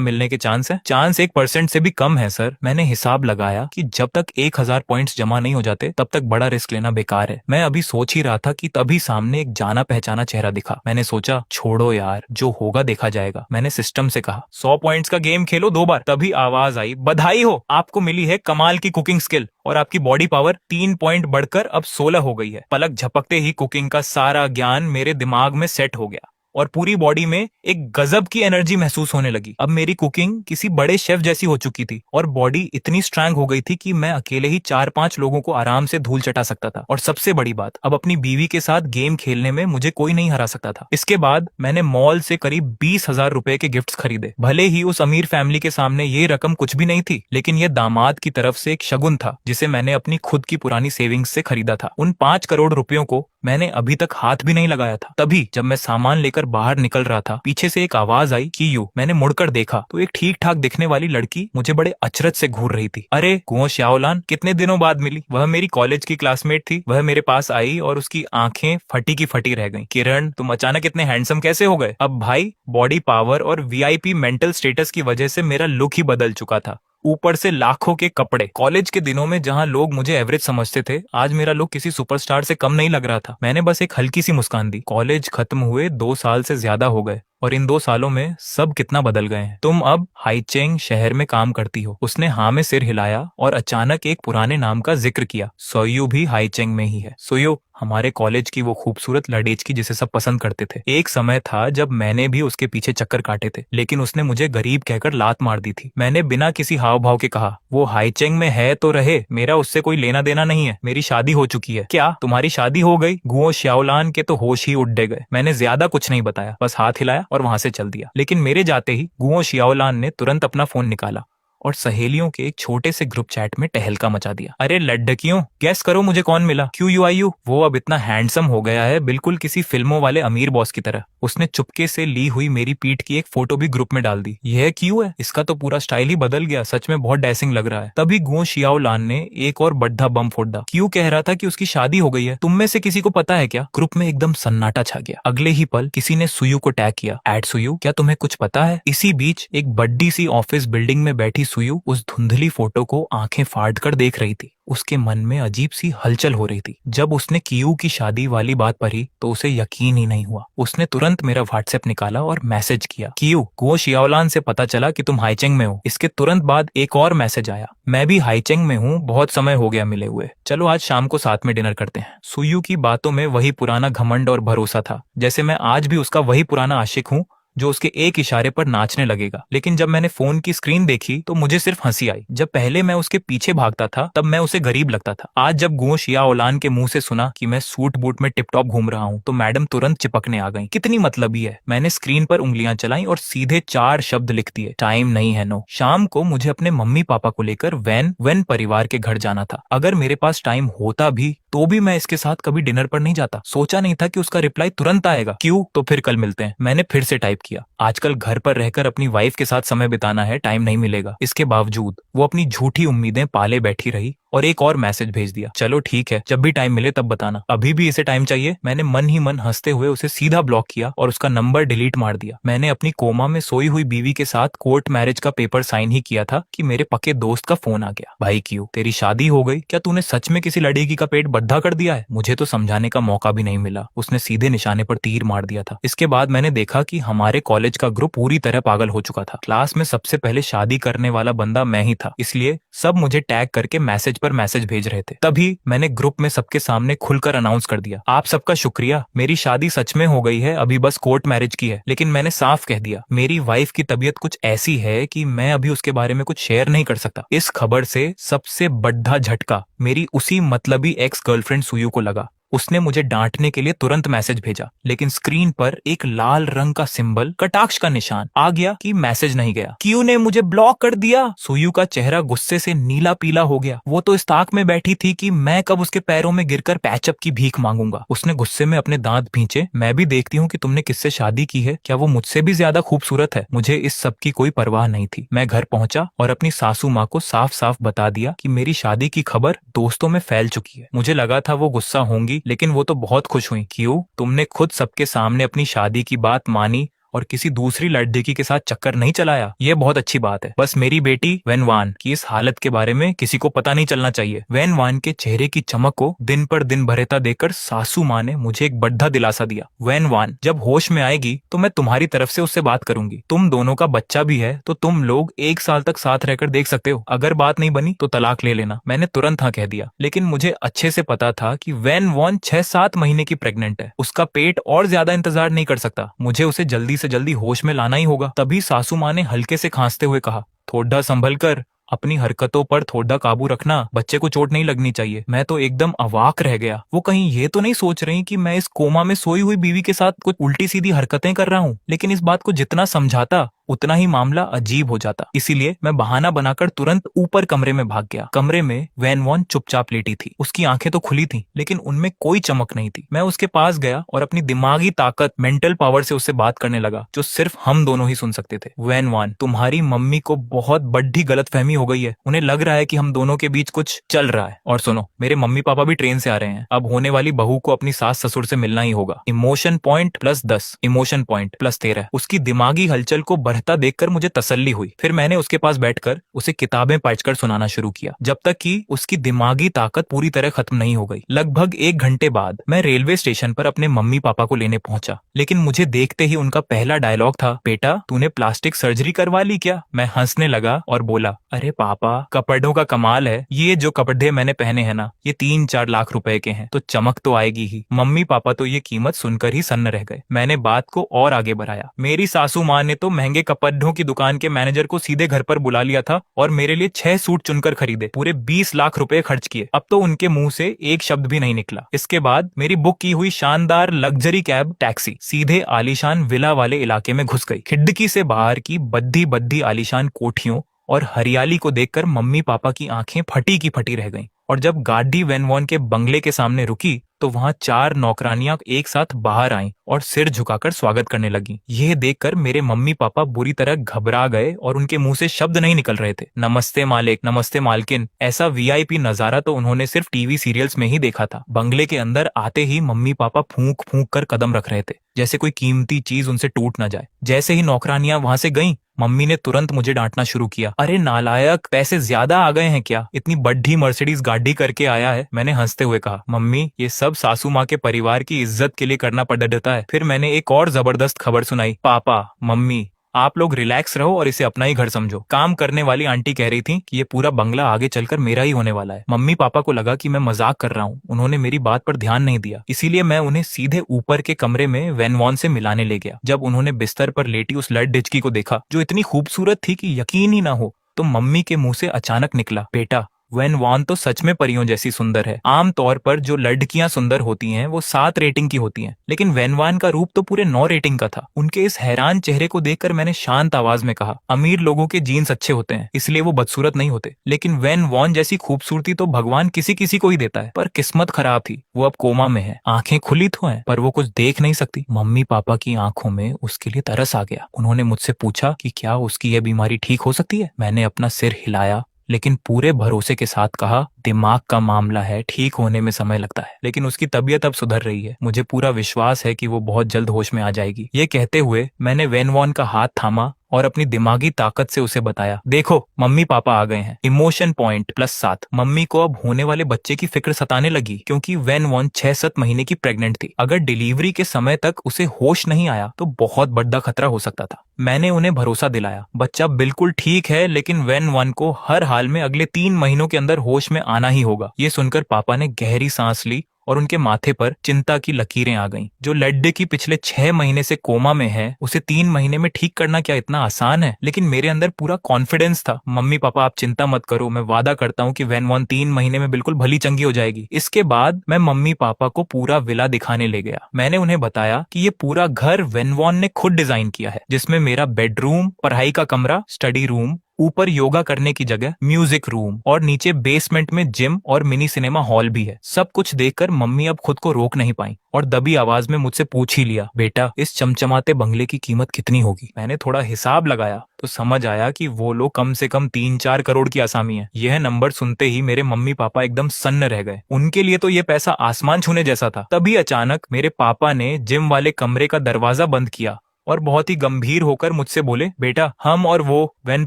मिलने के चांस है? चांस 1% से भी कम है सर। मैंने हिसाब लगाया कि जब तक 1000 पॉइंट्स जमा नहीं हो जाते तब तक बड़ा रिस्क लेना बेकार है। मैं अभी सोच ही रहा था कि तभी सामने एक जाना पहचाना चेहरा दिखा। मैंने सोचा, छोड़ो यार, जो होगा देखा जाएगा। मैंने सिस्टम से कहा, 100 पॉइंट्स का गेम खेलो 2 बार। तभी आवाज आई, बधाई हो, आपको मिली है कमाल की कुकिंग स्किल और आपकी बॉडी पावर 3 पॉइंट बढ़कर अब 16 हो गई है। पलक झपकते ही कुकिंग का सारा ज्ञान मेरे दिमाग में सेट हो गया और पूरी बॉडी में एक गजब की एनर्जी महसूस होने लगी। अब मेरी कुकिंग किसी बड़े शेफ जैसी हो चुकी थी और बॉडी इतनी स्ट्रांग हो गई थी कि मैं अकेले ही 4-5 लोगों को आराम से धूल चटा सकता था। और सबसे बड़ी बात, अब अपनी बीवी के साथ गेम खेलने में मुझे कोई नहीं हरा सकता था। इसके बाद मैंने मॉल से करीब 20,000 रुपए के गिफ्ट्स खरीदे। भले ही उस अमीर फैमिली के सामने ये रकम कुछ भी नहीं थी, लेकिन ये दामाद की तरफ से एक शगुन था जिसे मैंने अपनी खुद की पुरानी सेविंग्स से खरीदा था। उन 5 करोड़ रुपयों को मैंने अभी तक हाथ भी नहीं लगाया था। तभी जब मैं सामान लेकर बाहर निकल रहा था, पीछे से एक आवाज आई कि यू। मैंने मुड़कर देखा तो एक ठीक ठाक दिखने वाली लड़की मुझे बड़े अचरज से घूर रही थी। अरे कुंवर श्याओलान, कितने दिनों बाद मिली। वह मेरी कॉलेज की क्लासमेट थी। वह मेरे पास आई और उसकी आंखें फटी की फटी रह गईं। किरण, तुम अचानक इतने हैंडसम कैसे हो गए? अब भाई, बॉडी पावर और वीआईपी मेंटल स्टेटस की वजह से मेरा लुक ही बदल चुका था। ऊपर से लाखों के कपड़े। कॉलेज के दिनों में जहां लोग मुझे एवरेज समझते थे, आज मेरा लुक किसी सुपरस्टार से कम नहीं लग रहा था। मैंने बस एक हल्की सी मुस्कान दी। कॉलेज खत्म हुए 2 साल से ज्यादा हो गए और इन 2 सालों में सब कितना बदल गए हैं। तुम अब हाईचेंग शहर में काम करती हो। उसने हाँ में सिर हिलाया और अचानक एक पुराने नाम का जिक्र किया। सोयू भी हाईचेंग में ही है। सोयू हमारे कॉलेज की वो खूबसूरत लड़ेचकी जिसे सब पसंद करते थे। एक समय था जब मैंने भी उसके पीछे चक्कर काटे थे, लेकिन उसने मुझे गरीब कहकर लात मार दी थी। मैंने बिना किसी हाव भाव के कहा, वो हाईचेंग में है तो रहे, मेरा उससे कोई लेना देना नहीं है। मेरी शादी हो चुकी है। क्या तुम्हारी शादी हो गई? गुओ श्याओलान के तो होश ही उड़ गए। मैंने ज्यादा कुछ नहीं बताया, बस हाथ हिलाया और वहां से चल दिया। लेकिन मेरे जाते ही गुओ श्याओलान ने तुरंत अपना फोन निकाला और सहेलियों के एक छोटे से ग्रुप चैट में टहलका मचा दिया। अरे लड्डकियों, गैस करो मुझे कौन मिला। क्यों यू आई यू? वो अब इतना हैंडसम हो गया है, बिल्कुल किसी फिल्मों वाले अमीर बॉस की तरह। उसने चुपके से ली हुई मेरी पीठ की एक फोटो भी ग्रुप में डाल दी। यह क्यों है? इसका तो पूरा स्टाइल ही बदल गया, सच में बहुत डैसिंग लग रहा है। तभी गुओ शियाओलान ने एक और बड्ढा बम फोड़ दा। क्यों कह रहा था कि उसकी शादी हो गई है। तुम में से किसी को पता है क्या? ग्रुप में एकदम सन्नाटा छा गया। अगले ही पल किसी ने सुयू को टैग किया। एड सुयू, क्या तुम्हें कुछ पता है? इसी बीच एक बड्डी सी ऑफिस बिल्डिंग में बैठी सुयू उस धुंधली फोटो को आंखें फाड़ कर देख रही थी। उसके मन में अजीब सी हलचल हो रही थी। जब उसने कियू की शादी वाली बात पढ़ी तो उसे यकीन ही नहीं हुआ। उसने तुरंत मेरा व्हाट्सएप निकाला और मैसेज किया, कियू, गुओ शियाओलान से पता चला कि तुम हाईचेंग में हो। इसके तुरंत बाद एक और मैसेज आया, मैं भी हाईचेंग में हूँ, बहुत समय हो गया मिले हुए, चलो आज शाम को साथ में डिनर करते हैं। सुयू की बातों में वही पुराना घमंड और भरोसा था, जैसे मैं आज भी उसका वही पुराना आशिक हूँ जो उसके एक इशारे पर नाचने लगेगा। लेकिन जब मैंने फोन की स्क्रीन देखी तो मुझे सिर्फ हंसी आई। जब पहले मैं उसके पीछे भागता था तब मैं उसे गरीब लगता था। आज जब गुओ शियाओलान के मुंह से सुना कि मैं सूट बूट में टिप टॉप घूम रहा हूँ तो मैडम तुरंत चिपकने आ गई। कितनी मतलबी है। मैंने स्क्रीन पर उंगलियां चलाई और सीधे 4 शब्द लिख दिए, टाइम नहीं है नो। शाम को मुझे अपने मम्मी पापा को लेकर वैन परिवार के घर जाना था। अगर मेरे पास टाइम होता भी तो भी मैं इसके साथ कभी डिनर पर नहीं जाता। सोचा नहीं था कि उसका रिप्लाई तुरंत आएगा, क्यों तो फिर कल मिलते हैं। मैंने फिर से टाइप किया, आजकल घर पर रहकर अपनी वाइफ के साथ समय बिताना है, टाइम नहीं मिलेगा। इसके बावजूद वो अपनी झूठी उम्मीदें पाले बैठी रही और एक और मैसेज भेज दिया, चलो ठीक है, जब भी टाइम मिले तब बताना। अभी भी इसे टाइम चाहिए। मैंने मन ही मन हंसते हुए उसे सीधा ब्लॉक किया और उसका नंबर डिलीट मार दिया। मैंने अपनी कोमा में सोई हुई बीवी के साथ कोर्ट मैरिज का पेपर साइन ही किया था कि मेरे पक्के दोस्त का फोन आ गया। भाई क्यों, तेरी शादी हो गई? क्या तूने सच में किसी लड़की का पेट बद्धा कर दिया है? मुझे तो समझाने का मौका भी नहीं मिला। उसने सीधे निशाने पर तीर मार दिया था। इसके बाद मैंने देखा कि हमारे कॉलेज का ग्रुप पूरी तरह पागल हो चुका था। क्लास में सबसे पहले शादी करने वाला बंदा मैं ही था, इसलिए सब मुझे टैग करके मैसेज पर मैसेज भेज रहे थे। तभी मैंने ग्रुप में सबके सामने खुलकर अनाउंस कर दिया, आप सबका शुक्रिया, मेरी शादी सच में हो गई है, अभी बस कोर्ट मैरिज की है। लेकिन मैंने साफ कह दिया, मेरी वाइफ की तबीयत कुछ ऐसी है कि मैं अभी उसके बारे में कुछ शेयर नहीं कर सकता। इस खबर से सबसे बड़ा झटका मेरी उसी मतलबी एक्स गर्लफ्रेंड सुयू को लगा। उसने मुझे डांटने के लिए तुरंत मैसेज भेजा, लेकिन स्क्रीन पर एक लाल रंग का सिंबल, कटाक्ष का निशान आ गया कि मैसेज नहीं गया। क्यू ने मुझे ब्लॉक कर दिया। सुयू का चेहरा गुस्से से नीला पीला हो गया। वो तो इस ताक में बैठी थी कि मैं कब उसके पैरों में गिरकर पैचअप की भीख मांगूंगा। उसने गुस्से में अपने दांत भींचे। मैं भी देखती हूँ कि तुमने किससे शादी की है, क्या वो मुझसे भी ज्यादा खूबसूरत है? मुझे इस सब की कोई परवाह नहीं थी। मैं घर पहुंचा और अपनी सासू माँ को साफ साफ बता दिया कि मेरी शादी की खबर दोस्तों में फैल चुकी है। मुझे लगा था वो गुस्सा होंगी, लेकिन वो तो बहुत खुश हुई। क्यों, तुमने खुद सबके सामने अपनी शादी की बात मानी और किसी दूसरी लड़की के साथ चक्कर नहीं चलाया। ये बहुत अच्छी बात है। बस मेरी बेटी वैन वान की इस हालत के बारे में किसी को पता नहीं चलना चाहिए। वैन वान के चेहरे की चमक को दिन पर दिन भरेता देखकर सासू माँ ने मुझे एक बड़ा दिलासा दिया, वैन वान जब होश में आएगी तो मैं तुम्हारी तरफ से उससे बात करूंगी। तुम दोनों का बच्चा भी है तो तुम लोग 1 साल तक साथ रहकर देख सकते हो। अगर बात नहीं बनी तो तलाक ले लेना। मैंने तुरंत हाँ कह दिया, लेकिन मुझे अच्छे से पता था कि वैन वान 6-7 महीने की प्रेग्नेंट है। उसका पेट और ज्यादा इंतजार नहीं कर सकता। मुझे उसे जल्दी से जल्दी होश में लाना ही होगा। तभी सासू माँ ने हल्के से खांसते हुए कहा, थोड़ा संभल कर, अपनी हरकतों पर थोड़ा काबू रखना, बच्चे को चोट नहीं लगनी चाहिए। मैं तो एकदम अवाक रह गया। वो कहीं ये तो नहीं सोच रही कि मैं इस कोमा में सोई हुई बीवी के साथ कुछ उल्टी सीधी हरकतें कर रहा हूँ। लेकिन इस बात को जितना समझाता उतना ही मामला अजीब हो जाता। इसीलिए मैं बहाना बनाकर तुरंत ऊपर कमरे में भाग गया। कमरे में वैन वॉन चुपचाप लेटी थी। उसकी आंखें तो खुली थी, लेकिन उनमें कोई चमक नहीं थी। मैं उसके पास गया और अपनी दिमागी ताकत, मेंटल पावर से उससे बात करने लगा, जो सिर्फ हम दोनों ही सुन सकते थे। वैन वॉन, तुम्हारी मम्मी को बहुत बड़ी गलतफहमी हो गई है। उन्हें लग रहा है कि हम दोनों के बीच कुछ चल रहा है। और सुनो, मेरे मम्मी पापा भी ट्रेन से आ रहे हैं। अब होने वाली बहू को अपनी सास ससुर से मिलना ही होगा। Emotion point +10, emotion point +13। उसकी दिमागी हलचल को पढ़ता देखकर मुझे तसल्ली हुई। फिर मैंने उसके पास बैठकर उसे किताबें पढ़कर सुनाना शुरू किया, जब तक कि उसकी दिमागी ताकत पूरी तरह खत्म नहीं हो गई। लगभग 1 घंटे बाद मैं रेलवे स्टेशन पर अपने मम्मी पापा को लेने पहुंचा, लेकिन मुझे देखते ही उनका पहला डायलॉग था, बेटा तूने प्लास्टिक सर्जरी करवा ली क्या? मैं हंसने लगा और बोला, अरे पापा, कपड़ों का कमाल है, ये जो कपड़े मैंने पहने हैं ना, ये 3-4 लाख रुपए के हैं, तो चमक तो आएगी ही। मम्मी पापा तो ये कीमत सुनकर ही सन्न रह गए। मैंने बात को और आगे बढ़ाया। मेरी सासू माँ ने तो महंगे कपड़ों की दुकान के मैनेजर को सीधे घर पर बुला लिया था और मेरे लिए 6 सूट चुनकर खरीदे, पूरे 20 लाख रुपए खर्च किए। अब तो उनके मुंह से एक शब्द भी नहीं निकला। इसके बाद मेरी बुक की हुई शानदार लग्जरी कैब टैक्सी सीधे आलीशान विला वाले इलाके में घुस गई। खिड़की से बाहर की बद्दी बद्दी आलीशान कोठियों और हरियाली को देखकर मम्मी पापा की आंखें फटी की फटी रह गईं। और जब गाड़ी वैन वॉन के बंगले के सामने रुकी तो वहां 4 नौकरानियां एक साथ बाहर आईं और सिर झुकाकर स्वागत करने लगी। यह देखकर मेरे मम्मी पापा बुरी तरह घबरा गए और उनके मुंह से शब्द नहीं निकल रहे थे। नमस्ते मालिक, नमस्ते मालकिन, ऐसा वीआईपी नजारा तो उन्होंने सिर्फ टीवी सीरियल्स में ही देखा था। बंगले के अंदर आते ही मम्मी पापा फूंक फूंक कर कदम रख रहे थे, जैसे कोई कीमती चीज उनसे टूट ना जाए। जैसे ही नौकरानियां वहां से गईं, मम्मी ने तुरंत मुझे डांटना शुरू किया। अरे नालायक, पैसे ज्यादा आ गए हैं क्या? इतनी बड़ी मर्सिडीज गाड़ी करके आया है। मैंने हंसते हुए कहा, मम्मी ये सब सासू माँ के परिवार की इज्जत के लिए करना पड़ता है। फिर मैंने एक और जबरदस्त खबर सुनाई। पापा, मम्मी, आप लोग रिलैक्स रहो और इसे अपना ही घर समझो। काम करने वाली आंटी कह रही थी कि ये पूरा बंगला आगे चलकर मेरा ही होने वाला है। मम्मी पापा को लगा कि मैं मजाक कर रहा हूँ। उन्होंने मेरी बात पर ध्यान नहीं दिया, इसीलिए मैं उन्हें सीधे ऊपर के कमरे में वैन वॉन से मिलाने ले गया। जब उन्होंने बिस्तर पर लेटी उस लड़ डिचकी को देखा जो इतनी खूबसूरत थी कि यकीन ही ना हो, तो मम्मी के मुंह से अचानक निकला, बेटा वैन वॉन तो सच में परियों जैसी सुंदर है। आमतौर पर जो लड़कियां सुंदर होती हैं वो 7 रेटिंग की होती हैं, लेकिन वैन वॉन का रूप तो पूरे 9 रेटिंग का था। उनके इस हैरान चेहरे को देखकर मैंने शांत आवाज में कहा, अमीर लोगों के जीन्स अच्छे होते हैं, इसलिए वो बदसूरत नहीं होते, लेकिन वैन वॉन जैसी खूबसूरती तो भगवान किसी किसी को ही देता है। पर किस्मत खराब थी, वो अब कोमा में है। आंखें खुली तो हैं, पर वो कुछ देख नहीं सकती। मम्मी पापा की आंखों में उसके लिए तरस आ गया। उन्होंने मुझसे पूछा कि क्या उसकी यह बीमारी ठीक हो सकती है? मैंने अपना सिर हिलाया, लेकिन पूरे भरोसे के साथ कहा, दिमाग का मामला है, ठीक होने में समय लगता है, लेकिन उसकी तबीयत अब सुधर रही है। मुझे पूरा विश्वास है कि वो बहुत जल्द होश में आ जाएगी। ये कहते हुए मैंने वैन वॉन का हाथ थामा और अपनी दिमागी ताकत से उसे बताया, देखो मम्मी पापा आ गए हैं। Emotion point +7। मम्मी को अब होने वाले बच्चे की फिक्र सताने लगी, क्योंकि वैन वॉन 6-7 महीने की प्रेग्नेंट थी। अगर डिलीवरी के समय तक उसे होश नहीं आया तो बहुत बड़ा खतरा हो सकता था। मैंने उन्हें भरोसा दिलाया, बच्चा बिल्कुल ठीक है, लेकिन वैन वॉन को हर हाल में अगले 3 महीनों के अंदर होश में आना ही होगा। ये सुनकर पापा ने गहरी सांस ली और उनके माथे पर चिंता की लकीरें आ गईं। जो लड्डे की पिछले 6 महीने से कोमा में है, उसे 3 महीने में ठीक करना क्या इतना आसान है? लेकिन मेरे अंदर पूरा कॉन्फिडेंस था। मम्मी पापा आप चिंता मत करो, मैं वादा करता हूँ कि वैन वॉन 3 महीने में बिल्कुल भली चंगी हो जाएगी। इसके बाद मैं मम्मी पापा को पूरा विला दिखाने ले गया। मैंने उन्हें बताया कि ये पूरा घर वैन वॉन ने खुद डिजाइन किया है, जिसमें मेरा बेडरूम, पढ़ाई का कमरा, स्टडी रूम, ऊपर योगा करने की जगह, म्यूजिक रूम और नीचे बेसमेंट में जिम और मिनी सिनेमा हॉल भी है। सब कुछ देखकर मम्मी अब खुद को रोक नहीं पाई और दबी आवाज में मुझसे पूछ ही लिया, बेटा इस चमचमाते बंगले की कीमत कितनी होगी? मैंने थोड़ा हिसाब लगाया तो समझ आया कि वो लोग कम से कम 3-4 करोड़ की आसामी है। यह नंबर सुनते ही मेरे मम्मी पापा एकदम सन्न रह गए। उनके लिए तो ये पैसा आसमान छूने जैसा था। तभी अचानक मेरे पापा ने जिम वाले कमरे का दरवाजा बंद किया और बहुत ही गंभीर होकर मुझसे बोले, बेटा हम और वो वैन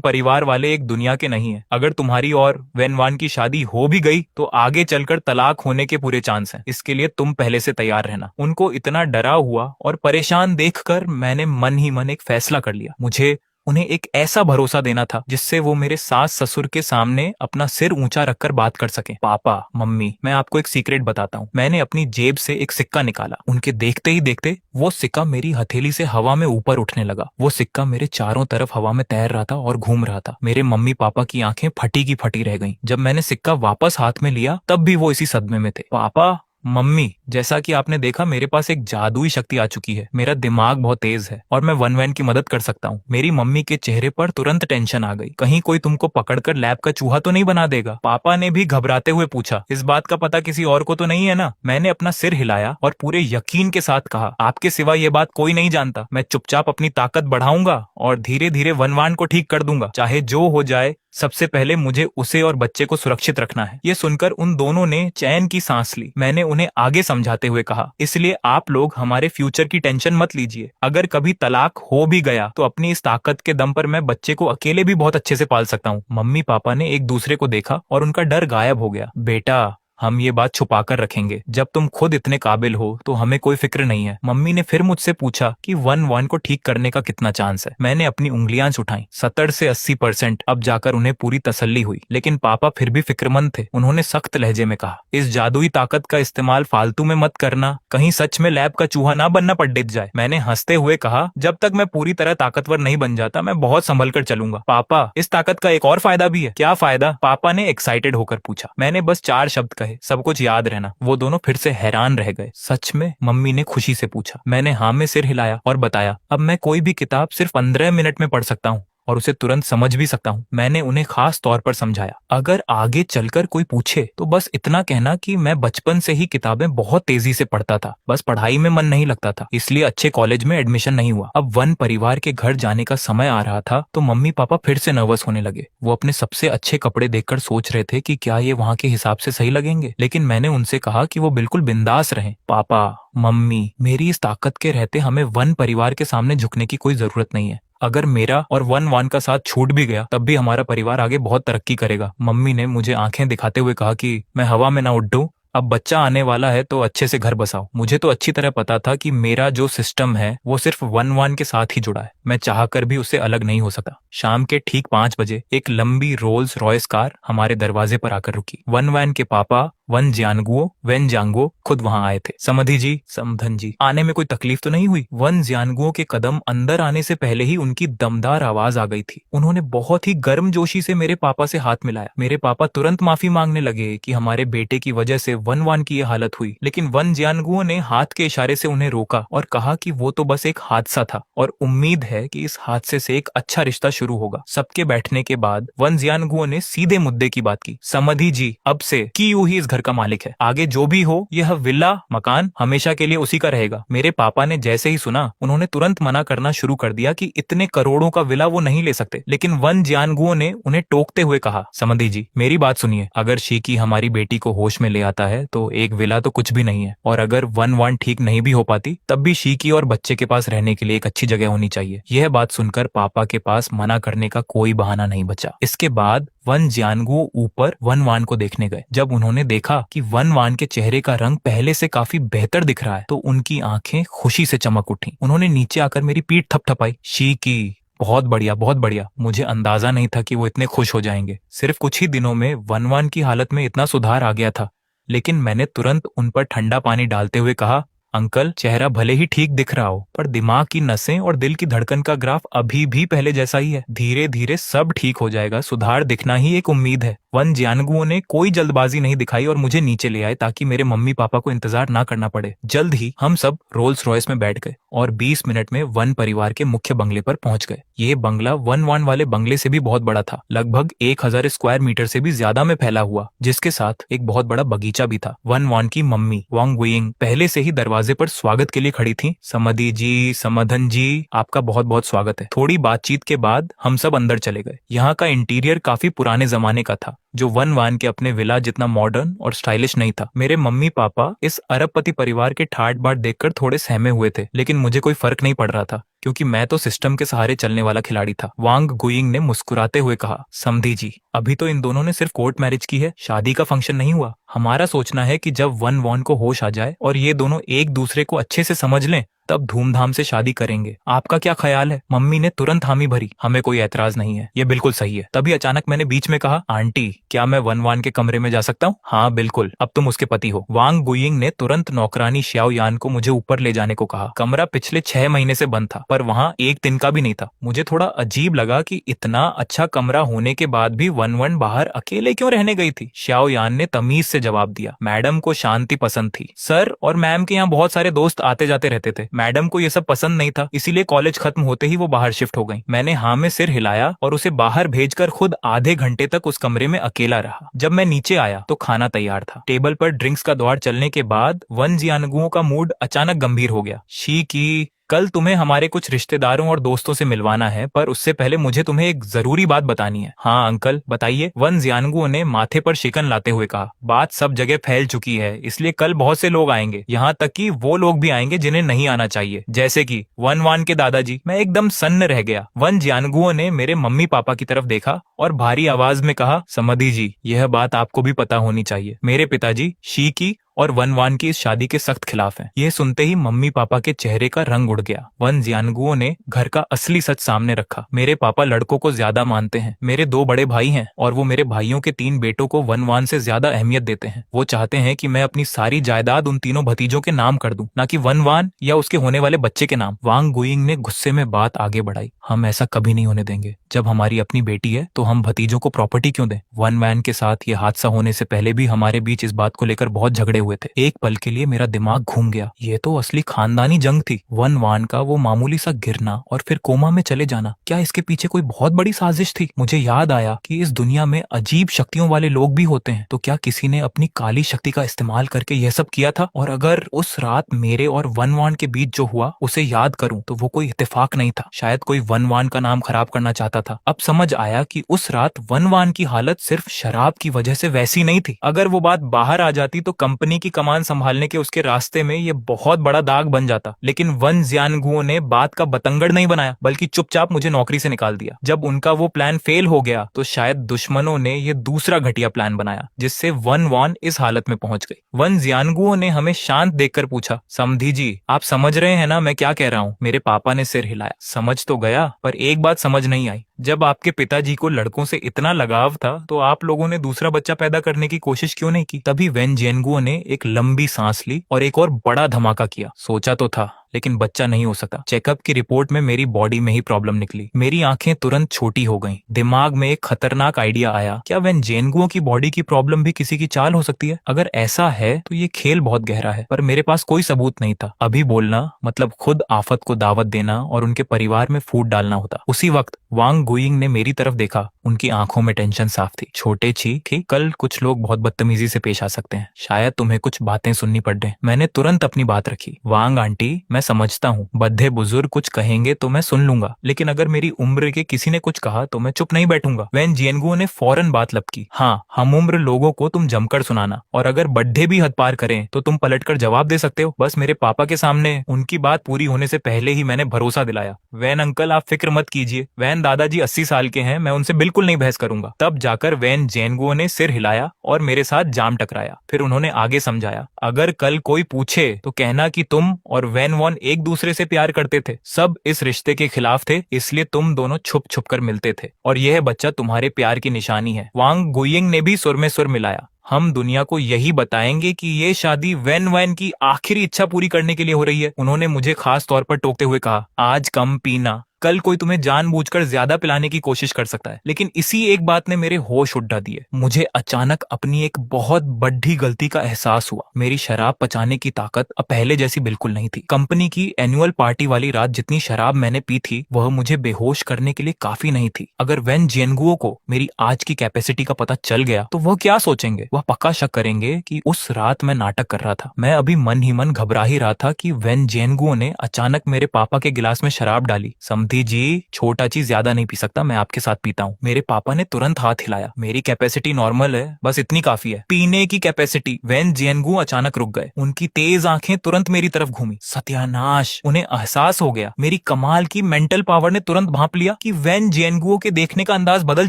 परिवार वाले एक दुनिया के नहीं है। अगर तुम्हारी और वैन वान की शादी हो भी गई तो आगे चलकर तलाक होने के पूरे चांस हैं। इसके लिए तुम पहले से तैयार रहना। उनको इतना डरा हुआ और परेशान देखकर मैंने मन ही मन एक फैसला कर लिया। मुझे उन्हें एक ऐसा भरोसा देना था जिससे वो मेरे सास ससुर के सामने अपना सिर ऊंचा रखकर बात कर सके। पापा, मम्मी, मैं आपको एक सीक्रेट बताता हूँ। मैंने अपनी जेब से एक सिक्का निकाला। उनके देखते ही देखते वो सिक्का मेरी हथेली से हवा में ऊपर उठने लगा। वो सिक्का मेरे चारों तरफ हवा में तैर रहा था और घूम रहा था। मेरे मम्मी पापा की आंखें फटी की फटी रह गईं। जब मैंने सिक्का वापस हाथ में लिया तब भी वो इसी सदमे में थे। पापा, मम्मी, जैसा कि आपने देखा मेरे पास एक जादुई शक्ति आ चुकी है। मेरा दिमाग बहुत तेज है और मैं वन वैन की मदद कर सकता हूँ। मेरी मम्मी के चेहरे पर तुरंत टेंशन आ गई। कहीं कोई तुमको पकड़कर लैब का चूहा तो नहीं बना देगा? पापा ने भी घबराते हुए पूछा, इस बात का पता किसी और को तो नहीं है ना? मैंने अपना सिर हिलाया और पूरे यकीन के साथ कहा, आपके सिवा ये बात कोई नहीं जानता। मैं चुपचाप अपनी ताकत बढ़ाऊंगा और धीरे धीरे वनवान को ठीक कर दूंगा। चाहे जो हो जाए सबसे पहले मुझे उसे और बच्चे को सुरक्षित रखना है। ये सुनकर उन दोनों ने चैन की सांस ली। मैंने उन्हें आगे समझाते हुए कहा, इसलिए आप लोग हमारे फ्यूचर की टेंशन मत लीजिए। अगर कभी तलाक हो भी गया तो अपनी इस ताकत के दम पर मैं बच्चे को अकेले भी बहुत अच्छे से पाल सकता हूँ। मम्मी पापा ने एक दूसरे को देखा और उनका डर गायब हो गया। बेटा, हम ये बात छुपा कर रखेंगे। जब तुम खुद इतने काबिल हो तो हमें कोई फिक्र नहीं है। मम्मी ने फिर मुझसे पूछा कि 1-1 को ठीक करने का कितना चांस है। मैंने अपनी उंगलियां उठाई। 70 से 80%। अब जाकर उन्हें पूरी तसल्ली हुई। लेकिन पापा फिर भी फिक्रमंद थे। उन्होंने सख्त लहजे में कहा, इस जादुई ताकत का इस्तेमाल फालतू में मत करना, कहीं सच में लैब का चूहा ना बनना पंडित जाए। मैंने हंसते हुए कहा, जब तक मैं पूरी तरह ताकतवर नहीं बन जाता मैं बहुत संभल कर चलूंगा। पापा, इस ताकत का एक और फायदा भी है। क्या फायदा? पापा ने एक्साइटेड होकर पूछा। मैंने बस 4 शब्द कहे, सब कुछ याद रहना। वो दोनों फिर से हैरान रह गए। सच में? मम्मी ने खुशी से पूछा। मैंने हाँ में सिर हिलाया और बताया, अब मैं कोई भी किताब सिर्फ 15 मिनट में पढ़ सकता हूँ और उसे तुरंत समझ भी सकता हूँ। मैंने उन्हें खास तौर पर समझाया, अगर आगे चलकर कोई पूछे तो बस इतना कहना कि मैं बचपन से ही किताबें बहुत तेजी से पढ़ता था, बस पढ़ाई में मन नहीं लगता था, इसलिए अच्छे कॉलेज में एडमिशन नहीं हुआ। अब वन परिवार के घर जाने का समय आ रहा था तो मम्मी पापा फिर से नर्वस होने लगे। वो अपने सबसे अच्छे कपड़े देखकर सोच रहे थे कि क्या ये वहाँ के हिसाब से सही लगेंगे, लेकिन मैंने उनसे कहा कि वो बिल्कुल बिंदास रहें। पापा, मम्मी, मेरी इस ताकत के रहते हमें वन परिवार के सामने झुकने की कोई जरूरत नहीं है। अगर मेरा और 1-1 का साथ छूट भी गया तब भी हमारा परिवार आगे बहुत तरक्की करेगा। मम्मी ने मुझे आंखें दिखाते हुए कहा कि मैं हवा में ना उड़ दूं। अब बच्चा आने वाला है तो अच्छे से घर बसाओ। मुझे तो अच्छी तरह पता था कि मेरा जो सिस्टम है वो सिर्फ 1-1 के साथ ही जुड़ा है। मैं चाहकर भी उससे अलग नहीं हो सकता। शाम के ठीक 5 बजे एक लंबी रोल्स रॉयस कार हमारे दरवाजे पर आकर रुकी। 1-1 के पापा वन जियांगुओ खुद वहां आए थे। समधी जी, समधन जी, आने में कोई तकलीफ तो नहीं हुई? वन जियांगुओ के कदम अंदर आने से पहले ही उनकी दमदार आवाज आ गई थी। उन्होंने बहुत ही गर्मजोशी से मेरे पापा से हाथ मिलाया। मेरे पापा तुरंत माफी मांगने लगे कि हमारे बेटे की वजह से 1-1 की ये हालत हुई, लेकिन वन जियांगुओ ने हाथ के इशारे से उन्हें रोका और कहा कि वो तो बस एक हादसा था और उम्मीद है कि इस हादसे से एक अच्छा रिश्ता शुरू होगा। सबके बैठने के बाद वन जियांगुओ ने सीधे मुद्दे की बात की। समधी जी, अब से कीयू ही इस घर का मालिक है। आगे जो भी हो, यह विला मकान हमेशा के लिए उसी का रहेगा। मेरे पापा ने जैसे ही सुना उन्होंने तुरंत मना करना शुरू कर दिया कि इतने करोड़ों का विला वो नहीं ले सकते, लेकिन वन जियांगुओ ने उन्हें टोकते हुए कहा, समधी जी, मेरी बात सुनिए। अगर शीकी हमारी बेटी को होश में ले आता है तो एक विला तो कुछ भी नहीं है, और अगर 1-1 ठीक नहीं भी हो पाती तब भी शीकी और बच्चे के पास रहने के लिए एक अच्छी जगह होनी चाहिए। यह बात सुनकर पापा के पास मना करने का कोई बहाना नहीं बचा। इसके बाद वन जियांगुओ ऊपर 1-1 को देखने गए। जब उन्होंने देखा कि 1-1 के चेहरे का रंग पहले से काफी बेहतर दिख रहा है तो उनकी आंखें खुशी से चमक उठी। उन्होंने नीचे आकर मेरी पीठ थपथपाई। शीकी, बहुत बढ़िया, बहुत बढ़िया। मुझे अंदाजा नहीं था कि वो इतने खुश हो जाएंगे। सिर्फ कुछ ही दिनों में 1-1 की हालत में इतना सुधार आ गया था, लेकिन मैंने तुरंत उन पर ठंडा पानी डालते हुए कहा, अंकल, चेहरा भले ही ठीक दिख रहा हो पर दिमाग की नसें और दिल की धड़कन का ग्राफ अभी भी पहले जैसा ही है। धीरे धीरे सब ठीक हो जाएगा, सुधार दिखना ही एक उम्मीद है। वन जियांगुओ ने कोई जल्दबाजी नहीं दिखाई और मुझे नीचे ले आए ताकि मेरे मम्मी पापा को इंतजार ना करना पड़े। जल्द ही हम सब रोल्स रॉयस में बैठ गए और 20 मिनट में वन परिवार के मुख्य बंगले पर पहुंच गए। ये बंगला 1-1 वाले बंगले से भी बहुत बड़ा था, लगभग 1000 स्क्वायर मीटर से भी ज्यादा में फैला हुआ, जिसके साथ एक बहुत बड़ा बगीचा भी था। 1-1 की मम्मी वांग गुइंग पहले से ही दरवाजे पर स्वागत के लिए खड़ी थी। समधी जी, समधन जी, आपका बहुत बहुत स्वागत है। थोड़ी बातचीत के बाद हम सब अंदर चले गए। यहाँ का इंटीरियर काफी पुराने जमाने का था, जो 1-1 के अपने विला जितना मॉडर्न और स्टाइलिश नहीं था। मेरे मम्मी पापा इस अरबपति परिवार के ठाट बाट देखकर थोड़े सहमे हुए थे, लेकिन मुझे कोई फर्क नहीं पड़ रहा था क्योंकि मैं तो सिस्टम के सहारे चलने वाला खिलाड़ी था। वांग गुइंग ने मुस्कुराते हुए कहा, समधी जी, अभी तो इन दोनों ने सिर्फ कोर्ट मैरिज की है, शादी का फंक्शन नहीं हुआ। हमारा सोचना है कि जब 1-1 को होश आ जाए और ये दोनों एक दूसरे को अच्छे से समझ लें तब धूमधाम से शादी करेंगे। आपका क्या ख्याल है? मम्मी ने तुरंत हामी भरी। हमें कोई ऐतराज नहीं है, ये बिल्कुल सही है। तभी अचानक मैंने बीच में कहा, आंटी, क्या मैं 1-1 के कमरे में जा सकता हूँ? हाँ बिल्कुल, अब तुम उसके पति हो। वांग गुइंग ने तुरंत नौकरानी श्याओ यान को मुझे ऊपर ले जाने को कहा। कमरा पिछले 6 महीने से बंद था, पर वहाँ एक दिन का भी नहीं था। मुझे थोड़ा अजीब लगा कि इतना अच्छा कमरा होने के बाद भी 1-1 बाहर अकेले क्यों रहने गई थी। श्याओ यान ने तमीज से जवाब दिया, मैडम को शांति पसंद थी। सर और मैम के यहाँ बहुत सारे दोस्त आते जाते रहते थे, मैडम को ये सब पसंद नहीं था, इसीलिए कॉलेज खत्म होते ही वो बाहर शिफ्ट हो गई। मैंने हाँ में सिर हिलाया और उसे बाहर भेजकर खुद आधे घंटे तक उस कमरे में अकेला रहा। जब मैं नीचे आया तो खाना तैयार था। टेबल पर ड्रिंक्स का दौर चलने के बाद वन जियांगुओ का मूड अचानक गंभीर हो गया। शी की, कल तुम्हें हमारे कुछ रिश्तेदारों और दोस्तों से मिलवाना है, पर उससे पहले मुझे तुम्हें एक जरूरी बात बतानी है। हाँ अंकल बताइए, वन जियानगुओ ने माथे पर शिकन लाते हुए कहा। बात सब जगह फैल चुकी है, इसलिए कल बहुत से लोग आएंगे, यहाँ तक कि वो लोग भी आएंगे जिन्हें नहीं आना चाहिए, जैसे कि वन वान के दादाजी। मैं एकदम सन्न रह गया। वन जियानगुओ ने मेरे मम्मी पापा की तरफ देखा और भारी आवाज में कहा, समधी जी, यह बात आपको भी पता होनी चाहिए, मेरे पिताजी शी की और वन वान की इस शादी के सख्त खिलाफ हैं। यह सुनते ही मम्मी पापा के चेहरे का रंग उड़ गया। वन जियानगुओ ने घर का असली सच सामने रखा। मेरे पापा लड़कों को ज्यादा मानते हैं। मेरे 2 बड़े भाई हैं और वो मेरे भाइयों के 3 बेटों को वन वान से ज्यादा अहमियत देते हैं। वो चाहते हैं कि मैं अपनी सारी जायदाद उन तीनों भतीजों के नाम कर दूं, ना कि वन वान या उसके होने वाले बच्चे के नाम। वांग गुइंग ने गुस्से में बात आगे बढ़ाई। हम ऐसा कभी नहीं होने देंगे। जब हमारी अपनी बेटी है तो हम भतीजों को प्रॉपर्टी क्यों दें? वन वैन के साथ ये हादसा होने से पहले भी हमारे बीच इस बात को लेकर बहुत झगड़े हुए थे। एक पल के लिए मेरा दिमाग घूम गया। ये तो असली खानदानी जंग थी। वन वान का वो मामूली सा गिरना और फिर कोमा में चले जाना, क्या इसके पीछे कोई बहुत बड़ी साजिश थी? मुझे याद आया कि इस दुनिया में अजीब शक्तियों वाले लोग भी होते हैं। तो क्या किसी ने अपनी काली शक्ति का इस्तेमाल करके यह सब किया था? और अगर उस रात मेरे और वन वान के बीच जो हुआ उसे याद करूं तो वो कोई इत्तेफाक नहीं था। शायद कोई वन वान का नाम खराब करना चाहता था। अब समझ आया कि उस रात वन वान की हालत सिर्फ शराब की वजह से वैसी नहीं थी। अगर वो बात बाहर आ जाती तो कंपनी की कमान संभालने के उसके रास्ते में ये बहुत बड़ा दाग बन जाता। लेकिन वन जियानगुओ ने बात का बतंगड़ नहीं बनाया, बल्कि चुपचाप मुझे नौकरी से निकाल दिया। जब उनका वो प्लान फेल हो गया तो शायद दुश्मनों ने ये दूसरा घटिया प्लान बनाया, जिससे वन वान इस हालत में पहुंच गई। वन जियानगुओ ने हमें शांत देखकर पूछा, समधी जी, आप समझ रहे हैं ना मैं क्या कह रहा हूँ? मेरे पापा ने सिर हिलाया। समझ तो गया, पर एक बात समझ नहीं आई। जब आपके पिताजी को लड़कों से इतना लगाव था तो आप लोगों ने दूसरा बच्चा पैदा करने की कोशिश क्यों नहीं की? तभी वेन जियानगुओ ने एक लंबी सांस ली और एक और बड़ा धमाका किया। सोचा तो था, लेकिन बच्चा नहीं हो सका। चेकअप की रिपोर्ट में मेरी बॉडी में ही प्रॉब्लम निकली। मेरी आंखें तुरंत छोटी हो गईं। दिमाग में एक खतरनाक आइडिया आया, क्या वेन जियानगुओ की बॉडी की प्रॉब्लम भी किसी की चाल हो सकती है? अगर ऐसा है तो ये खेल बहुत गहरा है, पर मेरे पास कोई सबूत नहीं था। अभी बोलना मतलब खुद आफत को दावत देना और उनके परिवार में फूट डालना होता। उसी वक्त वांग गुइंग ने मेरी तरफ देखा। उनकी आंखों में टेंशन साफ थी। छोटे छी, कल कुछ लोग बहुत बदतमीजी से पेश आ सकते हैं, शायद तुम्हें कुछ बातें सुननी पड़ रही। मैंने तुरंत अपनी बात रखी। वांग आंटी, मैं समझता हूँ बद्धे बुजुर्ग कुछ कहेंगे तो मैं सुन लूंगा, लेकिन अगर मेरी उम्र के किसी ने कुछ कहा तो मैं चुप नहीं बैठूंगा। वेन जियानगुओ ने फौरन बात लपकी। हाँ, हम उम्र लोगों को तुम जमकर सुनाना, और अगर बड्ढे भी हद पार करें तो तुम पलटकर जवाब दे सकते हो। बस मेरे पापा के सामने उनकी बात पूरी होने से पहले ही मैंने भरोसा दिलाया। वैन अंकल, आप फिक्र मत कीजिए। वैन दादाजी 80 साल के हैं, मैं उनसे बिल्कुल नहीं बहस करूंगा। तब जाकर वैन जियानगुओ ने सिर हिलाया और मेरे साथ जाम टकराया। फिर उन्होंने आगे समझाया, अगर कल कोई पूछे तो कहना कि तुम और वैन वॉन एक दूसरे से प्यार करते थे। सब इस रिश्ते के खिलाफ थे, इसलिए तुम दोनों छुप छुप कर मिलते थे, और यह बच्चा तुम्हारे प्यार की निशानी है। वांग गुइंग ने भी सुर में सुर मिलाया। हम दुनिया को यही बताएंगे कि ये शादी वैन वैन की आखिरी इच्छा पूरी करने के लिए हो रही है। उन्होंने मुझे खास तौर पर टोकते हुए कहा, आज कम पीना, कल कोई तुम्हें जानबूझकर ज्यादा पिलाने की कोशिश कर सकता है। लेकिन इसी एक बात ने मेरे होश उड़ा दिए। मुझे अचानक अपनी एक बहुत बड़ी गलती का एहसास हुआ। मेरी शराब पचाने की ताकत अब पहले जैसी बिल्कुल नहीं थी। कंपनी की एनुअल पार्टी वाली रात जितनी शराब मैंने पी थी वह मुझे बेहोश करने के लिए काफी नहीं थी। अगर वैन जियानगुओ को मेरी आज की कैपेसिटी का पता चल गया तो वह क्या सोचेंगे? वह पक्का शक करेंगे कि उस रात मैं नाटक कर रहा था। मैं अभी मन ही मन घबरा ही रहा था कि वैन जियानगुओ ने अचानक मेरे पापा के गिलास में शराब डाली। जी, छोटा चीज ज्यादा नहीं पी सकता, मैं आपके साथ पीता हूँ। मेरे पापा ने तुरंत हाथ हिलाया। मेरी कैपेसिटी नॉर्मल है, बस इतनी काफी है। पीने की कैपेसिटी। वैन जियानगुओ अचानक रुक गए। उनकी तेज आंखें तुरंत मेरी तरफ घूमी। सत्यानाश! उन्हें एहसास हो गया। मेरी कमाल की मेंटल पावर ने तुरंत भांप लिया कि वैन जियानगुओ के देखने का अंदाज बदल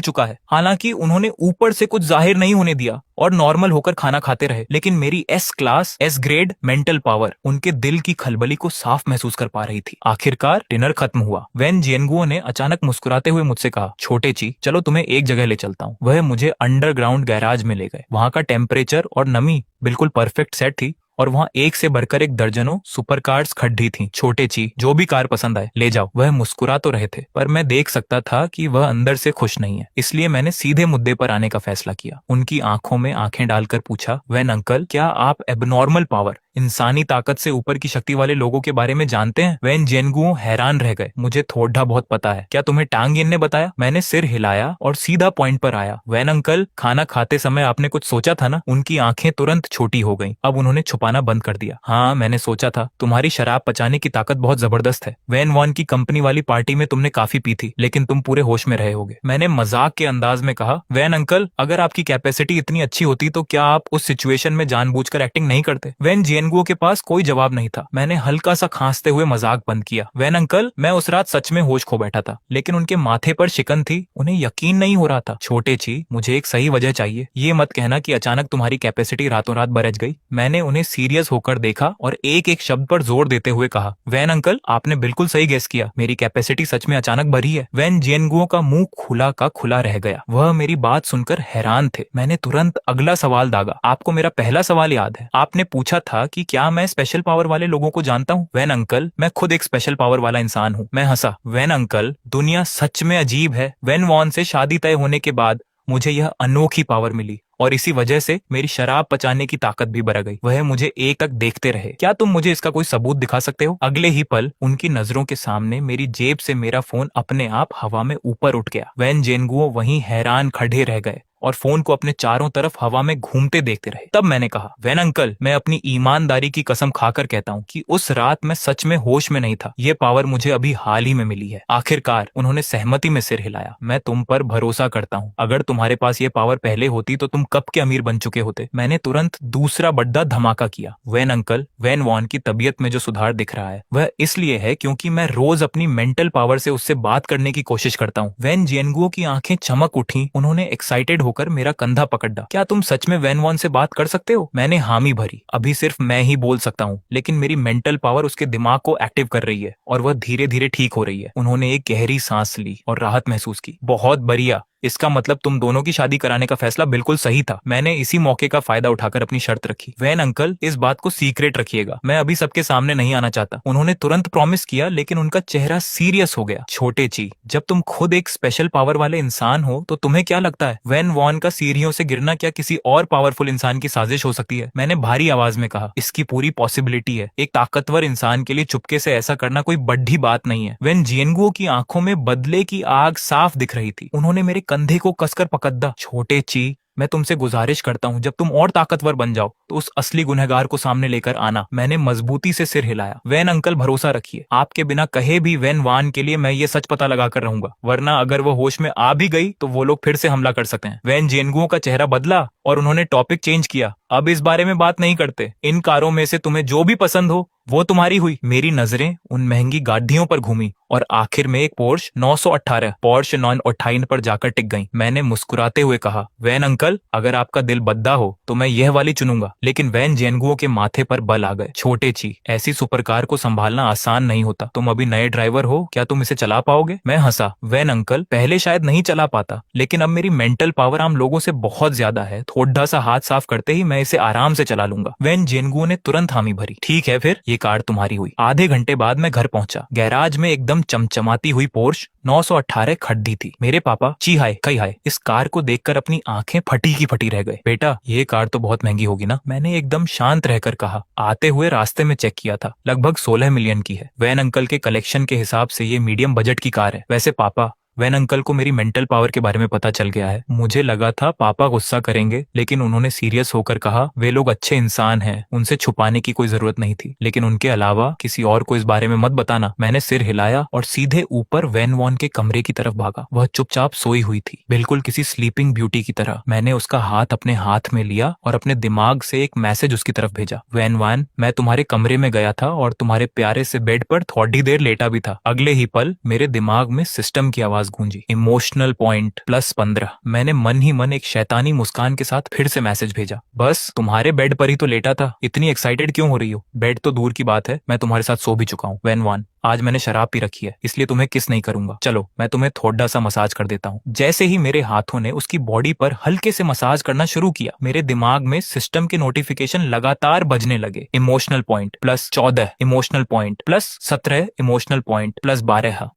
चुका है। हालांकि उन्होंने ऊपर से कुछ जाहिर नहीं होने दिया और नॉर्मल होकर खाना खाते रहे, लेकिन मेरी S class S grade mental power उनके दिल की खलबली को साफ महसूस कर पा रही थी। आखिरकार डिनर खत्म हुआ। वैन जियानगुओ ने अचानक मुस्कुराते हुए मुझसे कहा, छोटे ची, चलो तुम्हें एक जगह ले चलता हूँ। वह मुझे अंडरग्राउंड गैराज में ले गए। वहां का टेम्परेचर और नमी बिल्कुल परफेक्ट सेट थी, और वहां एक से बढ़कर एक दर्जनों सुपर कार्स खड़ी थी। छोटे ची, जो भी कार पसंद आए ले जाओ। वह मुस्कुरा तो रहे थे, पर मैं देख सकता था कि वह अंदर से खुश नहीं है। इसलिए मैंने सीधे मुद्दे पर आने का फैसला किया। उनकी आंखों में आंखें डालकर पूछा, वैन अंकल, क्या आप एबनॉर्मल पावर इंसानी ताकत से ऊपर की शक्ति वाले लोगों के बारे में जानते हैं? वैन जियनगुओ हैरान रह गए। मुझे थोड़ा बहुत पता है। क्या तुम्हें टांग यिन ने बताया? मैंने सिर हिलाया और सीधा पॉइंट पर आया। वैन अंकल, खाना खाते समय आपने कुछ सोचा था ना? उनकी आंखें तुरंत छोटी हो गईं। अब उन्होंने छुपाना बंद कर दिया। हाँ, मैंने सोचा था। तुम्हारी शराब पचाने की ताकत बहुत जबरदस्त है। वैन वॉन की कंपनी वाली पार्टी में तुमने काफी पी थी, लेकिन तुम पूरे होश में रहे होगे। मैंने मजाक के अंदाज में कहा, वैन अंकल, अगर आपकी कैपेसिटी इतनी अच्छी होती तो क्या आप उस सिचुएशन में जानबूझकर एक्टिंग नहीं करते? वैन जियनगुओ के पास कोई जवाब नहीं था। मैंने हल्का सा खांसते हुए मजाक बंद किया। वैन अंकल, मैं उस रात सच में होश खो बैठा था, लेकिन उनके माथे पर शिकन थी। उन्हें यकीन नहीं हो रहा था। छोटे ची, मुझे एक सही वजह चाहिए। ये मत कहना कि अचानक तुम्हारी कैपेसिटी रातों रात बरस गई। मैंने उन्हें सीरियस होकर देखा और एक एक शब्द पर जोर देते हुए कहा, वैन अंकल, आपने बिल्कुल सही गेस किया। मेरी कैपेसिटी सच में अचानक बढ़ी है। वैन जियनगुओ का मुंह खुला का खुला रह गया। वह मेरी बात सुनकर हैरान थे। मैंने तुरंत अगला सवाल दागा। आपको मेरा पहला सवाल याद है? आपने पूछा था कि क्या मैं स्पेशल पावर वाले लोगों को जानता हूँ? वैन अंकल, मैं खुद एक स्पेशल पावर वाला इंसान हूँ। मैं हंसा। वैन अंकल, दुनिया सच में अजीब है। वैन वॉन से शादी तय होने के बाद मुझे यह अनोखी पावर मिली और इसी वजह से मेरी शराब पचाने की ताकत भी बढ़ गई। वह मुझे एकटक देखते रहे। क्या तुम मुझे इसका कोई सबूत दिखा सकते हो? अगले ही पल उनकी नजरों के सामने मेरी जेब से मेरा फोन अपने आप हवा में ऊपर उठ गया। वैन जियनगुओ वहीं हैरान खड़े रह गए और फोन को अपने चारों तरफ हवा में घूमते देखते रहे। तब मैंने कहा, वैन अंकल, मैं अपनी ईमानदारी की कसम खाकर कहता हूँ कि उस रात मैं सच में होश में नहीं था। ये पावर मुझे अभी हाल ही में मिली है। आखिरकार उन्होंने सहमति में सिर हिलाया। मैं तुम पर भरोसा करता हूँ। अगर तुम्हारे पास ये पावर पहले होती तो तुम कब के अमीर बन चुके होते। मैंने तुरंत दूसरा बड़ा धमाका किया। वैन अंकल, वैन वॉन की तबीयत में जो सुधार दिख रहा है वह इसलिए है क्योंकि मैं रोज अपनी मेंटल पावर से उससे बात करने की कोशिश करता हूँ। वैन जियनगुओ की आंखें चमक उठी। उन्होंने एक्साइटेड होकर मेरा कंधा पकड़ा। क्या तुम सच में वैन वॉन से बात कर सकते हो? मैंने हामी भरी। अभी सिर्फ मैं ही बोल सकता हूँ, लेकिन मेरी मेंटल पावर उसके दिमाग को एक्टिव कर रही है और वह धीरे धीरे ठीक हो रही है। उन्होंने एक गहरी सांस ली और राहत महसूस की। बहुत बढ़िया, इसका मतलब तुम दोनों की शादी कराने का फैसला बिल्कुल सही था। मैंने इसी मौके का फायदा उठाकर अपनी शर्त रखी। वैन अंकल, इस बात को सीक्रेट रखिएगा। मैं अभी सबके सामने नहीं आना चाहता। उन्होंने तुरंत प्रॉमिस किया, लेकिन उनका चेहरा सीरियस हो गया। छोटे ची, जब तुम खुद एक स्पेशल पावर वाले इंसान हो तो तुम्हें क्या लगता है वैन वॉन का सीढ़ियों से गिरना क्या किसी और पावरफुल इंसान की साजिश हो सकती है? मैंने भारी आवाज में कहा, इसकी पूरी पॉसिबिलिटी है। एक ताकतवर इंसान के लिए चुपके से ऐसा करना कोई बड़ी बात नहीं है। वैन जियनगुओ की आंखों में बदले की आग साफ दिख रही थी। उन्होंने मेरे कंधे को कसकर पकड़ा। छोटे ची, मैं तुमसे गुजारिश करता हूँ, जब तुम और ताकतवर बन जाओ तो उस असली गुनहगार को सामने लेकर आना। मैंने मजबूती से सिर हिलाया। वैन अंकल, भरोसा रखिए, आपके बिना कहे भी वैन वान के लिए मैं ये सच पता लगा कर रहूंगा, वरना अगर वो होश में आ भी गई तो वो लोग फिर से हमला कर सकते हैं। वैन जियनगुओ का चेहरा बदला और उन्होंने टॉपिक चेंज किया। अब इस बारे में बात नहीं करते। इन कारों में से तुम्हें जो भी पसंद हो वो तुम्हारी हुई। मेरी नजरें उन महंगी गाड़ियों पर घूमी और आखिर में एक पोर्श 918 पोर्श 928 पर जाकर टिक गई। मैंने मुस्कुराते हुए कहा, वैन अंकल, अगर आपका दिल बद्दा हो तो मैं यह वाली चुनूंगा। लेकिन वैन जियनगुओ के माथे पर बल आ गए। छोटे ची, ऐसी सुपरकार को संभालना आसान नहीं होता। तुम अभी नए ड्राइवर हो, क्या तुम इसे चला पाओगे? मैं हंसा। वैन अंकल, पहले शायद नहीं चला पाता, लेकिन अब मेरी मेंटल पावर आम लोगों से बहुत ज्यादा है। थोड़ा सा हाथ साफ करते ही मैं इसे आराम से चला लूंगा। वैन जियनगुओ ने तुरंत हामी भरी। ठीक है, फिर ये कार तुम्हारी हुई। आधे घंटे बाद मैं घर पहुंचा। गैराज में एकदम चमचमाती हुई पोर्श 918 खड़ी थी। मेरे पापा ची हाय कई हाय इस कार को देखकर अपनी आंखें फटी की फटी रह गए। बेटा, ये कार तो बहुत महंगी होगी ना? मैंने एकदम शांत रहकर कहा। आते हुए रास्ते में चेक किया था, लगभग 16 मिलियन की है। वैन अंकल के कलेक्शन के हिसाब से ये मीडियम बजट की कार है। वैसे पापा, वैन अंकल को मेरी मेंटल पावर के बारे में पता चल गया है। मुझे लगा था पापा गुस्सा करेंगे, लेकिन उन्होंने सीरियस होकर कहा, वे लोग अच्छे इंसान हैं, उनसे छुपाने की कोई जरूरत नहीं थी, लेकिन उनके अलावा किसी और को इस बारे में मत बताना। मैंने सिर हिलाया और सीधे ऊपर वैन वॉन के कमरे की तरफ भागा। वह चुपचाप सोई हुई थी, बिल्कुल किसी स्लीपिंग ब्यूटी की तरह। मैंने उसका हाथ अपने हाथ में लिया और अपने दिमाग से एक मैसेज उसकी तरफ भेजा। वैन वॉन, मैं तुम्हारे कमरे में गया था और तुम्हारे प्यारे से बेड पर थोड़ी देर लेटा भी था। अगले ही पल मेरे दिमाग में सिस्टम की आवाज गूंजी, इमोशनल पॉइंट +15। मैंने मन ही मन एक शैतानी मुस्कान के साथ फिर से मैसेज भेजा, बस तुम्हारे बेड पर ही तो लेटा था, इतनी एक्साइटेड क्यों हो रही हो? बेड तो दूर की बात है, मैं तुम्हारे साथ सो भी चुका हूँ। वैन वन, आज मैंने शराब पी रखी है, इसलिए तुम्हें किस नहीं करूंगा। चलो मैं तुम्हें थोड़ा सा मसाज कर देता हूँ। जैसे ही मेरे हाथों ने उसकी बॉडी पर हल्के से मसाज करना शुरू किया, मेरे दिमाग में सिस्टम के नोटिफिकेशन लगातार बजने लगे। Emotional point +14, emotional point +17, emotional point +12।